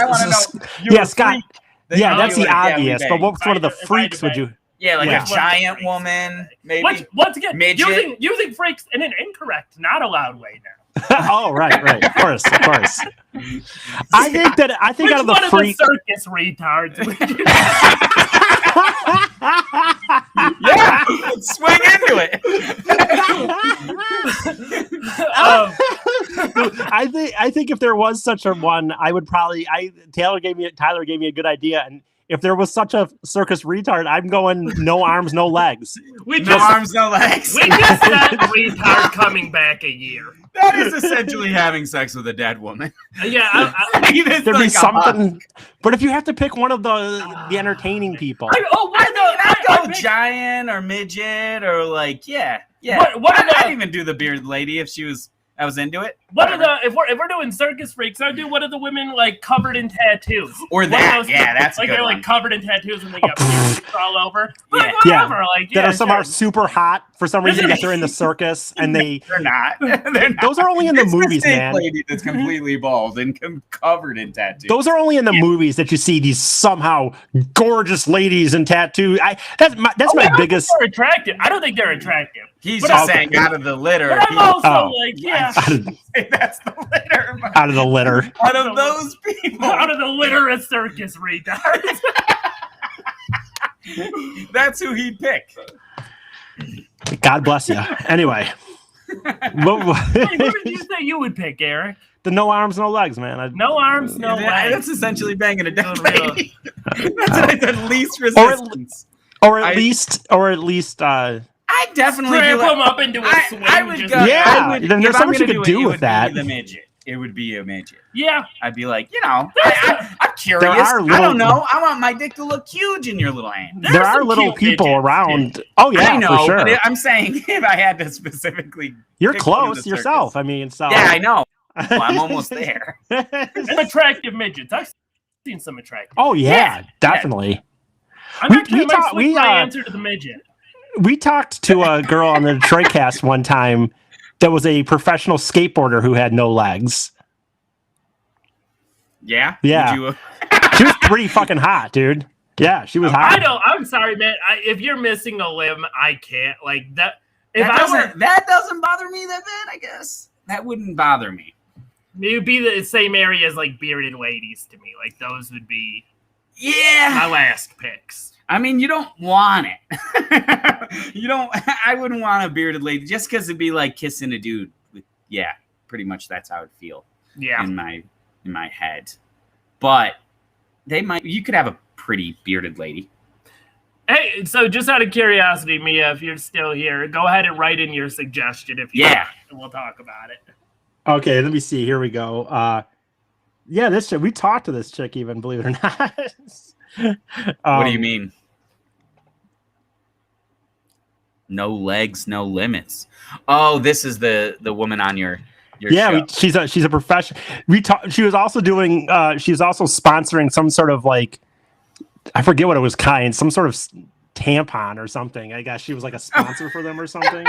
Scott. Yeah, that's the obvious. But what's one of the freaks would you? Yeah, like a giant woman, maybe. Once again, using freaks in an incorrect, not allowed way now. Oh, right. Of course. I think out of the freaks, circus retards. Yeah, swing into it. I think if there was such a one, I would probably. Tyler gave me a good idea, and if there was such a circus retard, I'm going no arms, no legs. No arms, no legs. We just said retard coming back a year. That is essentially having sex with a dead woman. Yeah, there'd be something. But if you have to pick one of the entertaining people, I'd go giant or midget or like I'd even do the bearded lady if I was into it. If we're doing circus freaks, I'd do one of the women like covered in tattoos. Or that, that's like they're one. Like covered in tattoos and they got piercings all over. That are somehow super hot for some reason because they're in the circus and they're not. Those are only in the movies, man. Lady that's completely bald and covered in tattoos. Those are only in the movies that you see these somehow gorgeous ladies in tattoos. That's my biggest. They're attractive. I don't think they're attractive. He's just saying out of the litter. But I'm also that's the litter. Out of the litter. Out of those people. Out of the litter of circus retards. That's who he'd pick. God bless you. Anyway. What did you say you would pick, Eric? The no arms, no legs, man. No arms, no legs. That's essentially banging a dead lady. That's the least resistance. Or at least I definitely cramp them up into a swing. I would go. Then there's so much you could do with that. The midget. It would be a midget. Yeah. I'd be like, I'm curious. I don't know. I want my dick to look huge in your little hand. There are little people around. Oh, yeah, I know, for sure. But I'm saying if I had to specifically. You're close yourself. I mean, so. Yeah, I know. Well, I'm almost there. Some attractive midgets. I've seen some attractive. Oh, yeah, definitely. We answer to the midget. We talked to a girl on the Detroit cast one time that was a professional skateboarder who had no legs. Yeah? Yeah. She was pretty fucking hot, dude. Yeah, she was hot. I know. I'm sorry, man. If you're missing a limb, I can't. Like that. That doesn't bother me that bad, I guess. That wouldn't bother me. It would be the same area as like bearded ladies to me. Like those would be my last picks. I mean, you don't want it. I wouldn't want a bearded lady just because it'd be like kissing a dude. Pretty much that's how it feel. Yeah. In my head. But You could have a pretty bearded lady. Hey, so just out of curiosity, Mia, if you're still here, go ahead and write in your suggestion if you want, and we'll talk about it. Okay, let me see. Here we go. Yeah, this chick, we talked to this chick even, believe it or not. What do you mean? No legs, no limits. Oh, this is the woman on your show. She's a professional. She was also doing. She was also sponsoring some sort of like, I forget what it was some sort of tampon or something. I guess she was like a sponsor for them or something.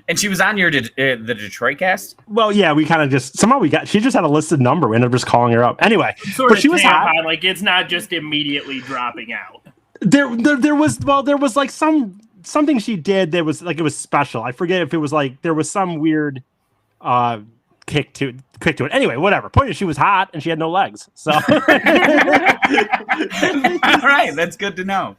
And she was on the Detroit cast? Well, yeah, we kind of just somehow she just had a listed number. We ended up just calling her up. Anyway, but she was hot. Like it's not just immediately dropping out. There was like something she did that was like, it was special. I forget if it was like, there was some weird kick to it. Anyway, whatever. Point is, she was hot and she had no legs. So all right, that's good to know.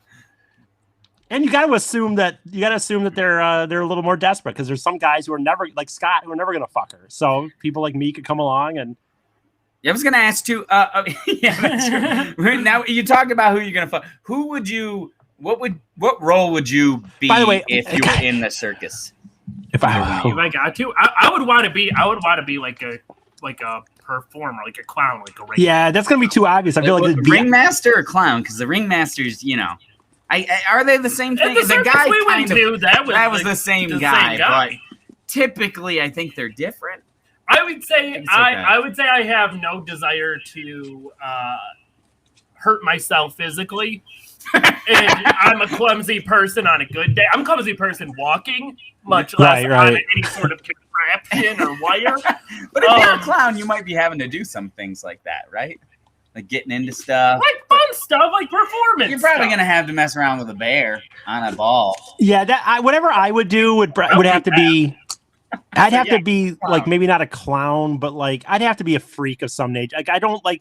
And you got to assume that they're a little more desperate, because there's some guys who are never, like Scott, who are never going to fuck her. So people like me could come along and. Yeah, I was going to ask too. Yeah, that's true. Now you talked about who you're going to fuck. Who would you? What role would you be, by the way, if you were in the circus? If I got to, I would want to be like a performer, like a clown, like a ring. Yeah, that's gonna be too obvious. I feel like ringmaster or clown, because the ringmasters, are they the same thing? The guy we went to, that was the same guy, but typically I think they're different. I would say I have no desire to hurt myself physically. And I'm a clumsy person on a good day. I'm a clumsy person walking, much less on any sort of contraption or wire. But if you're a clown, you might be having to do some things like that, right? Like getting into stuff. Like fun stuff, like performance. You're probably going to have to mess around with a bear on a ball. Yeah, whatever I would do would have to be... I'd have to be like, maybe not a clown, but like I'd have to be a freak of some nature. Like I don't I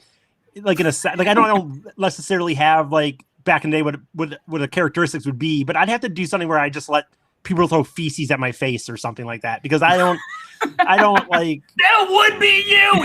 don't necessarily have like back in the day what the characteristics would be, but I'd have to do something where I just let people throw feces at my face or something like that, because I don't like. That would be you.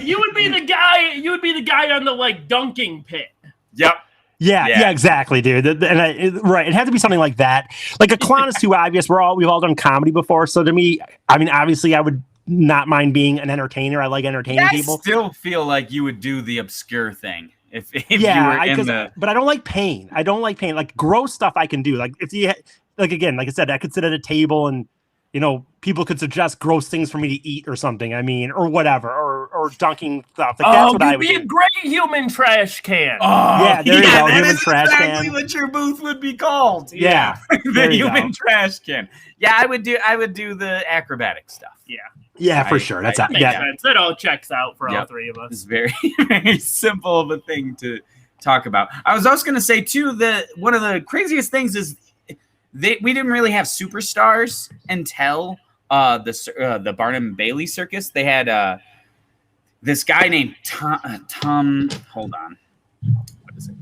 You would be the guy. You would be the guy on the like dunking pit. Yep. Yeah, exactly, dude. It had to be something like that. Like a clown is too obvious. We've all done comedy before, so to me, I mean, obviously, I would not mind being an entertainer. I like entertaining people. I still feel like you would do the obscure thing if you were in the. But I don't like pain. Like gross stuff I can do. Like if you like I said, I could sit at a table and people could suggest gross things for me to eat or something. I mean, or whatever, or dunking stuff. Like, that's what I would do. You'd be a great human trash can. Oh, yeah, there you go. Human trash can. Exactly what your booth would be called. Yeah, the human trash can. Yeah, I would do the acrobatic stuff. Yeah, for sure. That's makes sense. It all checks out for all three of us. It's very, very simple of a thing to talk about. I was also going to say too that one of the craziest things is we didn't really have superstars until the Barnum and Bailey circus. They had this guy named Tom. Hold on, what is it?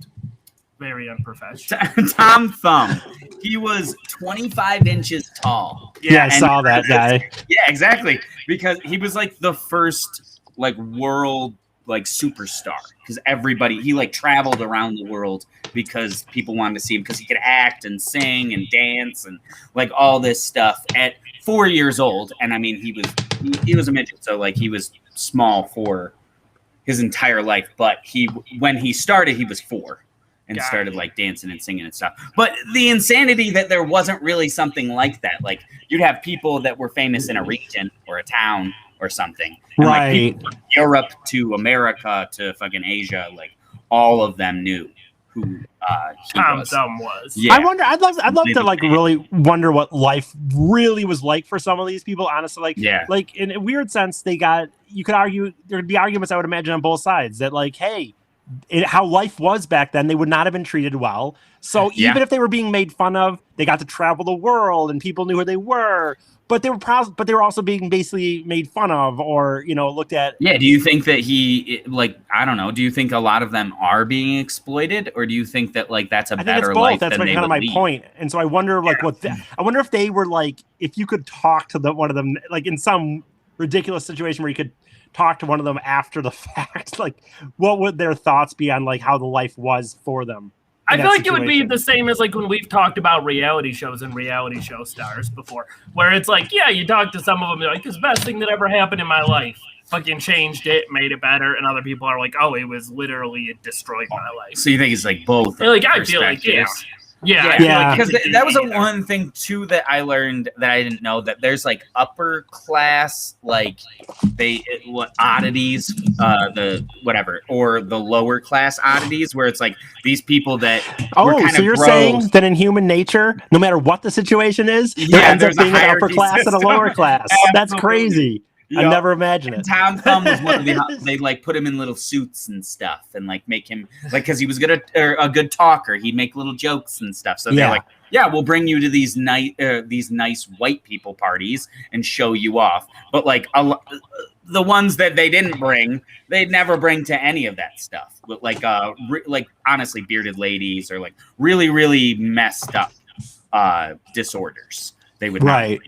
Very unprofessional. Tom Thumb. He was 25 inches tall. Yeah, I saw that guy. Yeah, exactly. Because he was like the first like world like superstar. Because he like traveled around the world because people wanted to see him, because he could act and sing and dance and like all this stuff at 4 years old. And I mean, he was a midget, so like he was small for his entire life. But when he started, he was 4. And started like dancing and singing and stuff. But the insanity that there wasn't really something like that. Like you'd have people that were famous in a region or a town or something. And, right. Like, people from Europe to America to fucking Asia, like all of them knew who Tom Thumb was. Yeah. I'd love to like really wonder what life really was like for some of these people. Honestly, like in a weird sense, you could argue there'd be arguments I would imagine on both sides that like, hey, how life was back then, they would not have been treated well. So even if they were being made fun of, they got to travel the world and people knew who they were. But they were also being basically made fun of or looked at. Yeah. Do you think that I don't know? Do you think a lot of them are being exploited, or do you think that like that's a better life? That's kind of my point. And so I wonder I wonder if they were like, if you could talk to one of them like in some ridiculous situation where you could talk to one of them after the fact, like what would their thoughts be on like how the life was for them? I feel like it would be the same as like when we've talked about reality shows and reality show stars before, where it's like, yeah, you talk to some of them, you're like, it's the best thing that ever happened in my life. Fucking changed it, made it better, and other people are like, oh, it was literally, it destroyed my life. So you think it's like both? Like, I feel like, yeah. Because that was one thing too that I learned that I didn't know, that there's like upper class, like oddities, the whatever, or the lower class oddities, where it's like these people that so you're saying that in human nature, no matter what the situation is, there ends up being an upper class and a lower class. That's crazy. I never imagined it. Tom Thumb was one of the. They like put him in little suits and stuff, and like make him like, because he was a good talker. He'd make little jokes and stuff. So they're like, yeah, we'll bring you to these nice white people parties and show you off. But like the ones that they didn't bring, they'd never bring to any of that stuff. But like honestly, bearded ladies or like really really messed up disorders. They would right.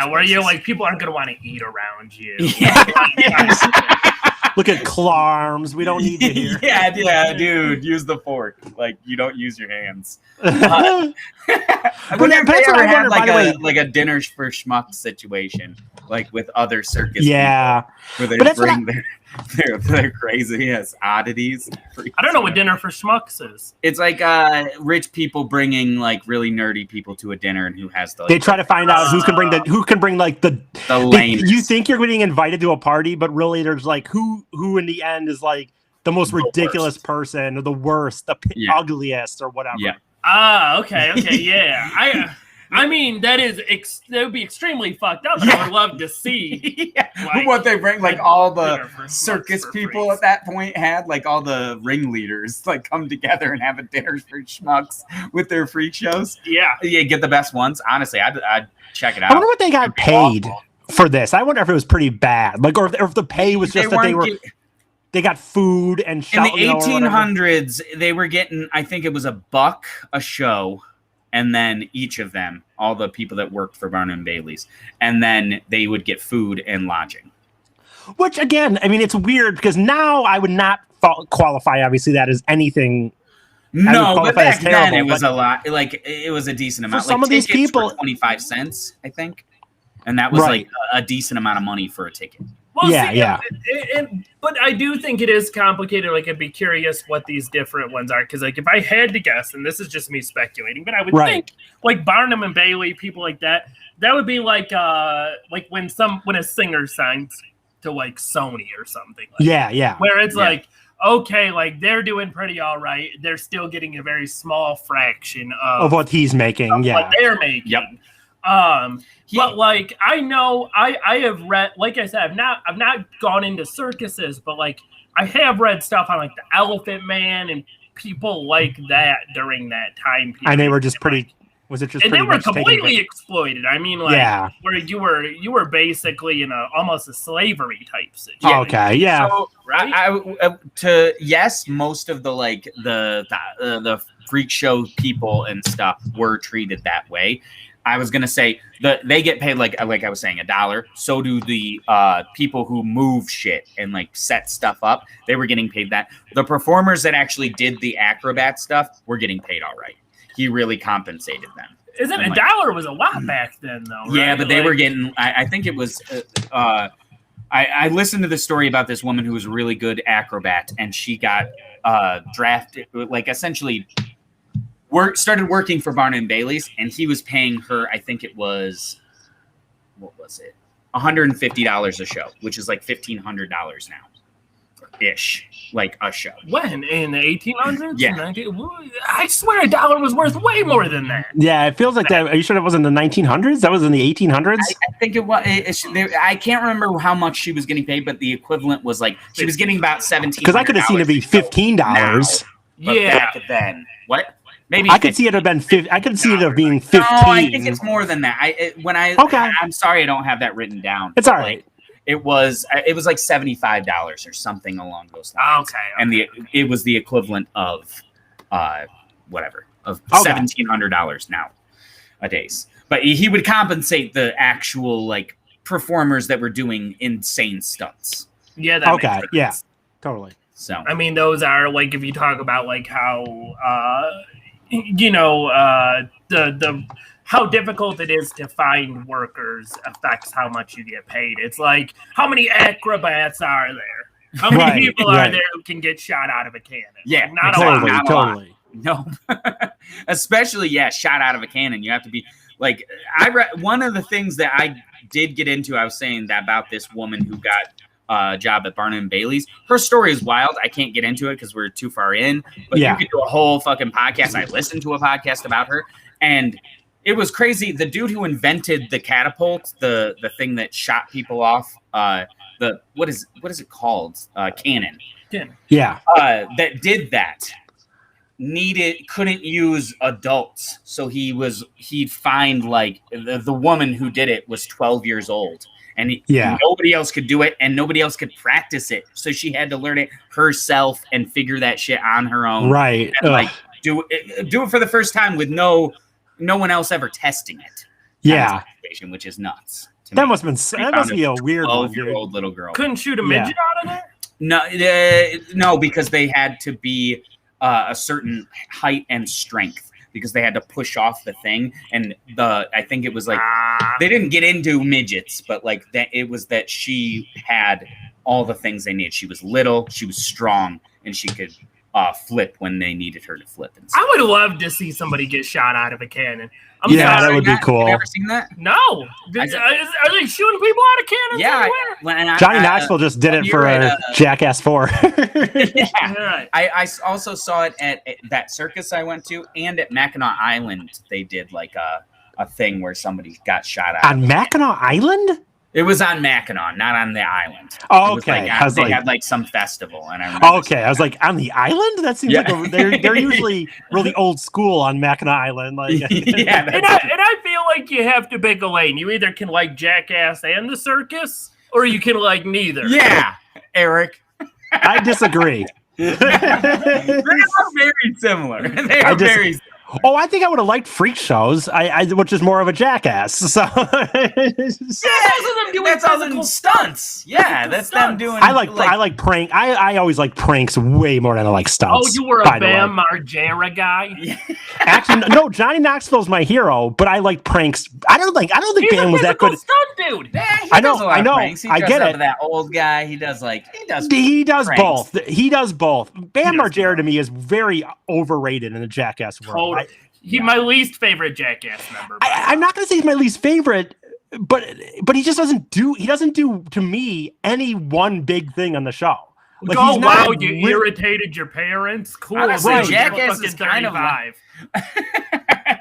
Where you're like, people aren't gonna want to eat around you. Look at Clarms. We don't need you here. Dude, use the fork. Like, you don't use your hands. I wonder if they ever had like a dinner for schmucks situation, like with other circus people, where they bring their crazy oddities. I don't know what dinner for schmucks is. It's like rich people bringing like really nerdy people to a dinner, and who has the. They try to find out who can bring like the lamest. You think you're getting invited to a party, but really there's like who in the end is like the most ridiculous person, or the worst, the ugliest, or whatever. Yeah. Okay, yeah. I mean, that would be extremely fucked up, and I would love to see like, what they bring. Like all the circus people at that point had, like all the ringleaders, like come together and have a dinner for schmucks with their freak shows. Yeah, get the best ones. Honestly, I'd check it out. I wonder what they got paid for this. I wonder if it was pretty bad, like, or if the pay was just that they got food and in the 1800s. They were getting, I think it was $1 a show. And then each of them, all the people that worked for Barnum and Bailey's, and then they would get food and lodging. Which, again, I mean, it's weird because now I would not qualify, obviously, that as anything. No, but back then it was a lot. Like, it was a decent amount. For some of these people, 25 cents, I think, and that was like a decent amount of money for a ticket. Well, but I do think it is complicated. Like, I'd be curious what these different ones are. Because, like, if I had to guess, and this is just me speculating, but I would think, like, Barnum and Bailey, people like that would be like when a singer signs to, like, Sony or something. Like where it's like, okay, like, they're doing pretty all right. They're still getting a very small fraction of what he's making. What they're making. Yep. But like I know I have read, like I said, I've not gone into circuses, but like I have read stuff on like the Elephant Man and people like that during that time period. And they were just pretty. Was it just? And they were completely exploited. I mean, like where you were basically in almost a slavery type situation. Okay, yeah. So, most of the like the freak show people and stuff were treated that way. I was gonna say that they get paid like I was saying $1. So do the people who move shit and like set stuff up. They were getting paid that. The performers that actually did the acrobat stuff were getting paid all right. He really compensated them. Isn't $1 was a lot back then though? Right? Yeah, but they were getting. I think it was. I listened to the story about this woman who was a really good acrobat, and she got drafted, like essentially. Started working for Barnum and Bailey's, and he was paying her, I think it was, what was it? $150 a show, which is like $1,500 now, ish, like a show. When in the 1800s? Yeah, I swear $1 was worth way more than that. Yeah, it feels like that. Are you sure that was in the 1900s? That was in the 1800s. I think it was. I can't remember how much she was getting paid, but the equivalent was like she was getting about $17. Because I could have seen it be $15. Back then, what? Maybe I could see it have been I could see it being 15. No, I think it's more than that. I'm sorry, I don't have that written down. It's all right. It was like $75 or something along those lines. Okay. And it was the equivalent of $1,700 nowadays. But he would compensate the actual like performers that were doing insane stunts. Yeah. That okay. Makes sense. Yeah. Totally. So I mean, those are like if you talk about like how the how difficult it is to find workers affects how much you get paid. It's like how many acrobats are there? How many people are there who can get shot out of a cannon? Yeah, like, not totally, a lot. totally. No, especially shot out of a cannon. You have to be like one of the things that I did get into. I was saying that about this woman who got a job at Barnum and Bailey's. Her story is wild. I can't get into it because we're too far in. But you could do a whole fucking podcast. I listened to a podcast about her, and it was crazy. The dude who invented the catapult, the thing that shot people off, what is it called? Cannon. Yeah. That did that. Couldn't use adults, so he'd find like the woman who did it was 12 years old, and nobody else could do it, and nobody else could practice it, so she had to learn it herself and figure that shit on her own, right? And like do it for the first time with no one else ever testing it. Yeah, situation, which is nuts. That must be a weird 12-year-old little girl. Couldn't shoot a midget out of there. No, because they had to be a certain height and strength because they had to push off the thing. And I think it was like they didn't get into midgets, but like that it was that she had all the things they needed. She was little, she was strong, and she could flip when they needed her to flip. And I would love to see somebody get shot out of a cannon. That would be cool. Have you ever seen that? No. Are they shooting people out of cannons? Yeah. Johnny Knoxville just did it for Jackass 4. Yeah. I also saw it at that circus I went to, and at Mackinac Island. They did like a thing where somebody got shot out. On Mackinac Island? It was on Mackinac, not on the island. Oh, okay. They had like some festival, and I remember. Okay, I was like, on the island? That seems like they're usually really old school on Mackinac Island. Like, and I feel like you have to pick a lane. You either can like Jackass and the circus, or you can like neither. Yeah, Eric. I disagree. They are very similar. Oh, I think I would have liked freak shows, which is more of a Jackass. So that's all them stunts. Yeah, that's them doing. I like prank. I always like pranks way more than I like stunts. Oh, you were a Bam Margera guy. Actually, no. Johnny Knoxville's my hero, but I like pranks. I don't think Bam was that good. Stunt dude. Yeah, I know. I get it. That old guy. He does both. He does both. Bam Margera to me is very overrated in the Jackass world. My least favorite Jackass member. I'm not going to say he's my least favorite, but he just doesn't do to me any one big thing on the show. Like, you irritated your parents? Cool. Honestly, right. Jackass is kind of live.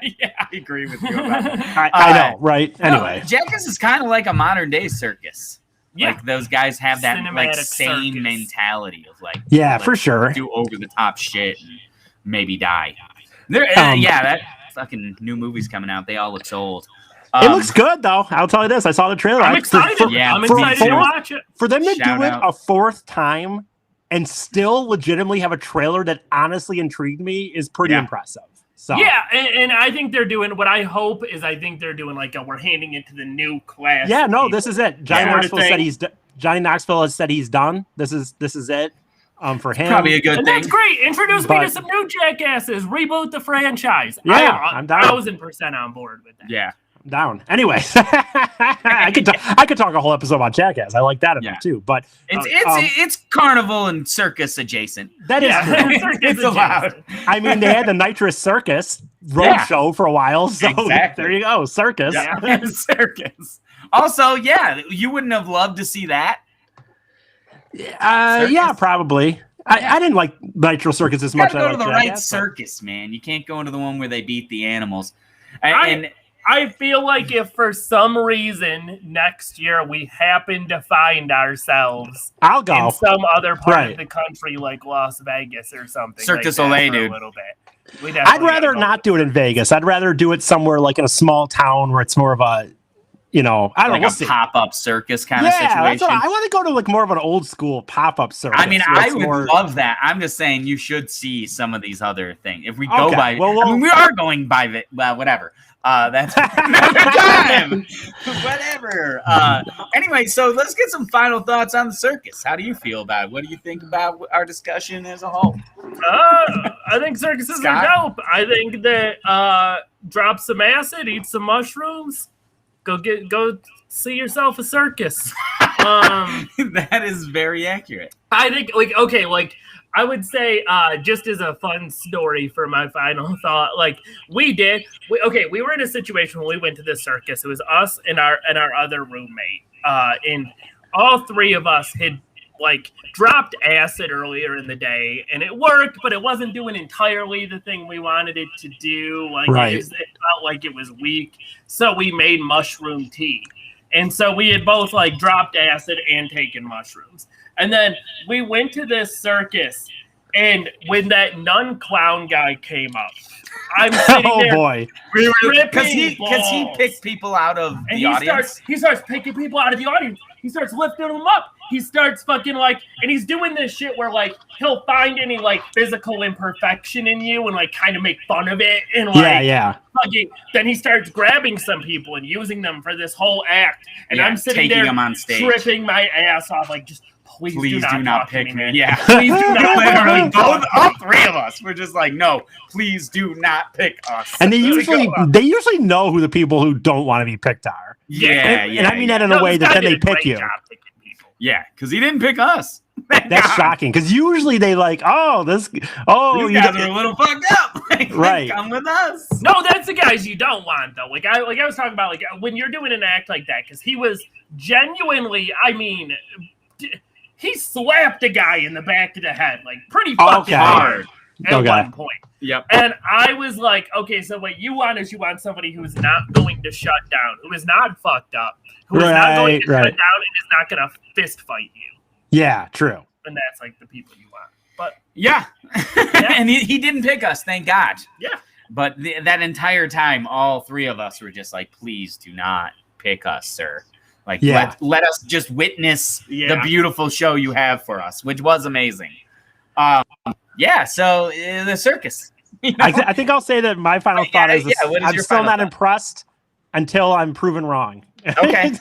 Yeah, I agree with you about that. I know, right? Anyway. Jackass is kind of like a modern day circus. Yeah. Like those guys have that Cinematic like same circus mentality of like for sure. Do over the top shit and maybe die. That fucking new movie's coming out. They all look so old. It looks good though. I'll tell you this. I saw the trailer. I'm excited. I'm excited to watch it. For them to do it a fourth time and still legitimately have a trailer that honestly intrigued me is pretty impressive. So and I think they're doing what I hope is like we're handing it to the new class. Yeah, no, this is it. Johnny Knoxville has said he's done. This is it. For him, probably a good thing. That's great. Introduce me to some new Jackasses. Reboot the franchise. Yeah, I'm down. 1,000% on board with that. Yeah, I'm down. Anyway, I could talk a whole episode about Jackass. I like that enough too. But it's carnival and circus adjacent. That is it's allowed. I mean, they had the Nitrous Circus road show for a while, so there you go, circus. Yeah. Circus. Also, you wouldn't have loved to see that. Yeah, probably. I didn't like Nitro Circus as much. You gotta go to the right circus, man. You can't go into the one where they beat the animals. I feel like if for some reason next year we happen to find ourselves I'll go in some other part of the country like Las Vegas or something. Circus like dude. A little bit. I'd rather not do it in Vegas. I'd rather do it somewhere like in a small town where it's more of a I don't know, a pop-up circus kind of situation. That's what I want to go to, like more of an old school pop-up circus. I mean, I would love that. I'm just saying you should see some of these other things. If we go by, we are going by it. Well, whatever. That's another time. Whatever. Anyway, so let's get some final thoughts on the circus. How do you feel about it? What do you think about our discussion as a whole? I think circuses are dope. I think that drop some acid, eat some mushrooms, go see yourself a circus. That is very accurate. I think I would say, just as a fun story for my final thought, we were in a situation when we went to the circus. It was us and our other roommate, and all three of us had dropped acid earlier in the day, and it worked, but it wasn't doing entirely the thing we wanted it to do. It felt like it was weak, so we made mushroom tea, and so we had both dropped acid and taken mushrooms. And then we went to this circus, and when that nun clown guy came up, I'm sitting there. Boy, because he picked people out of the audience. He starts picking people out of the audience. He starts lifting them up. He starts fucking and he's doing this shit where he'll find any physical imperfection in you and kind of make fun of it and then he starts grabbing some people and using them for this whole act. And I'm sitting there them on stage, tripping my ass off, just. Please do not pick me. Yeah. Please do not. Literally, all three of us. We're just no, please do not pick us. And they usually know who the people who don't want to be picked are. And I mean that in a way that then they pick you. Yeah, because he didn't pick us. That's shocking. Because usually they these guys are a little fucked up. Right. Come with us. No, that's the guys you don't want though. I was talking about when you're doing an act like that, because he was genuinely, he slapped a guy in the back of the head, pretty fucking hard at one point. Yep. And I was okay, so what you want is somebody who is not going to shut down, who is not fucked up, who is not going to shut down and is not going to fist fight you. Yeah, true. And that's the people you want. But yeah. And he didn't pick us, thank God. Yeah. But that entire time, all three of us were just please do not pick us, sir. Let us just witness the beautiful show you have for us, which was amazing. So the circus. I think I'll say that my final thought is I'm still not impressed until I'm proven wrong. Okay.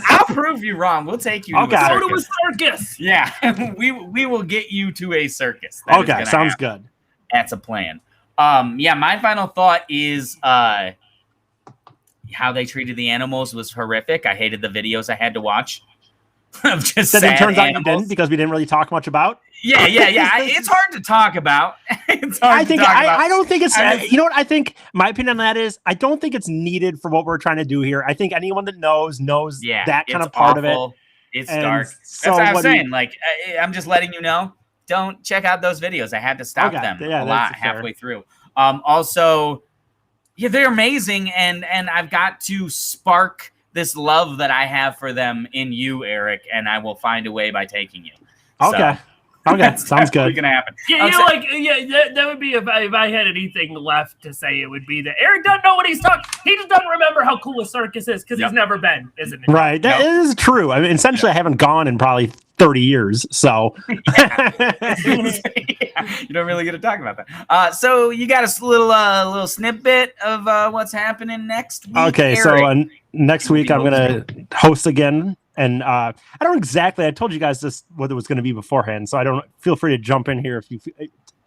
I'll prove you wrong. We'll take you to a circus. Go to a circus. Yeah. we will get you to a circus. That sounds good. That's a plan. My final thought is how they treated the animals was horrific. I hated the videos I had to watch of just sad it turns out animals. You didn't, because we didn't really talk much about. Yeah. It's hard to talk about. I don't think it's. You know what I think? My opinion on that is I don't think it's needed for what we're trying to do here. I think anyone that knows that kind of part awful. Of it. It's dark. So that's what I'm saying. I'm just letting you know. Don't check out those videos. I had to stop them a lot halfway through. Also. Yeah, they're amazing, and I've got to spark this love that I have for them in you, Eric, and I will find a way by taking you. Okay. Sounds good. Gonna happen. Yeah, that would be if I had anything left to say, it would be that Eric doesn't know what he's talking. He just doesn't remember how cool a circus is because he's never been, isn't it? Right, that is true. I mean, essentially, I haven't gone in probably 30 years, so you don't really get to talk about that. So you got a little snippet of what's happening next week. Okay, Eric. So next week I'm gonna host again, and I don't exactly. I told you guys this what it was going to be beforehand, so I don't feel free to jump in here if you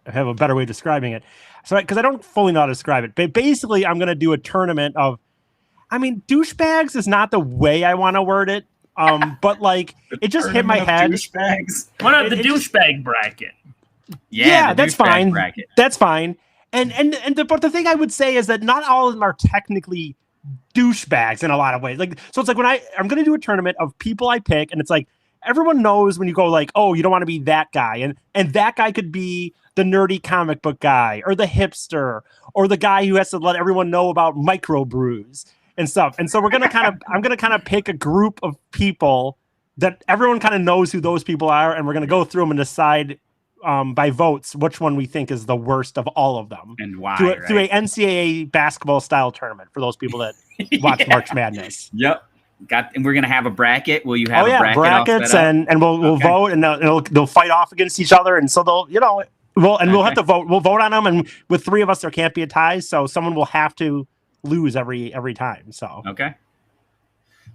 have a better way of describing it. So because I don't fully know how to describe it, but basically I'm going to do a tournament of. I mean, douchebags is not the way I want to word it. But it just hit my head. Douchebags. Why not the douchebag bracket? Yeah, that's fine. Bracket. That's fine. But the thing I would say is that not all of them are technically douchebags in a lot of ways. So it's when I'm going to do a tournament of people I pick, and it's everyone knows when you go oh, you don't want to be that guy, and that guy could be the nerdy comic book guy, or the hipster, or the guy who has to let everyone know about microbrews and stuff. And so I'm going to kind of pick a group of people that everyone kind of knows who those people are. And we're going to go through them and decide by votes which one we think is the worst of all of them. And why? Through a NCAA basketball style tournament for those people that watch March Madness. Yep. And we're going to have a bracket. Will you have a bracket? Brackets and we'll vote, and they'll fight off against each other. And so we'll have to vote. We'll vote on them. And with three of us, there can't be a tie. So someone will have to lose every time. So okay.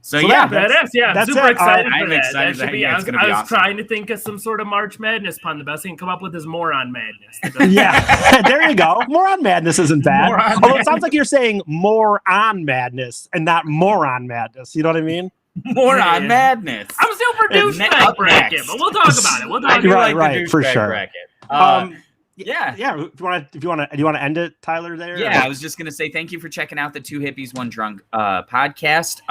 So yeah, badass. Yeah, I'm super excited for I'm that. excited That should be. I was awesome. Trying to think of some sort of March Madness pun. The best thing to come up with is moron madness. Yeah, there you go. Moron madness isn't bad. Although it sounds like you're saying more on madness and not moron madness. You know what I mean? Moron madness. I'm still for douchebag bracket, but we'll talk about it. We'll talk about it. Right, for sure. Bracket. Yeah. Do you want to end it, Tyler? There. Yeah, I was just gonna say thank you for checking out the Two Hippies One Drunk podcast.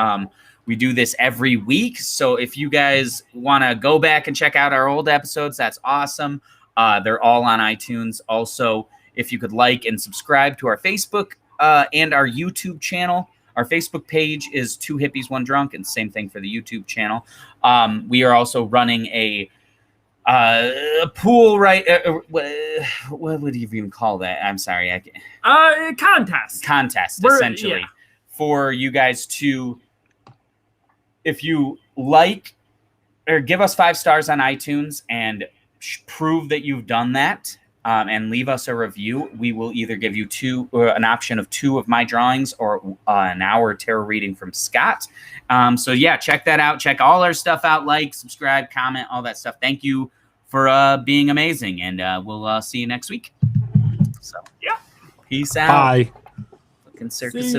We do this every week, so if you guys want to go back and check out our old episodes, that's awesome. They're all on iTunes. Also, if you could like and subscribe to our Facebook and our YouTube channel. Our Facebook page is Two Hippies One Drunk, and same thing for the YouTube channel. We are also running a pool, right? What would you even call that? I'm sorry. Contest, essentially, for you guys to, if you like or give us 5 stars on iTunes and prove that you've done that, and leave us a review, we will either give you an option of 2 of my drawings or an hour tarot reading from Scott. So yeah, check that out. Check all our stuff out. Like, subscribe, comment, all that stuff. Thank you for being amazing, and we'll see you next week. So yeah, peace out. Bye. Fucking circus.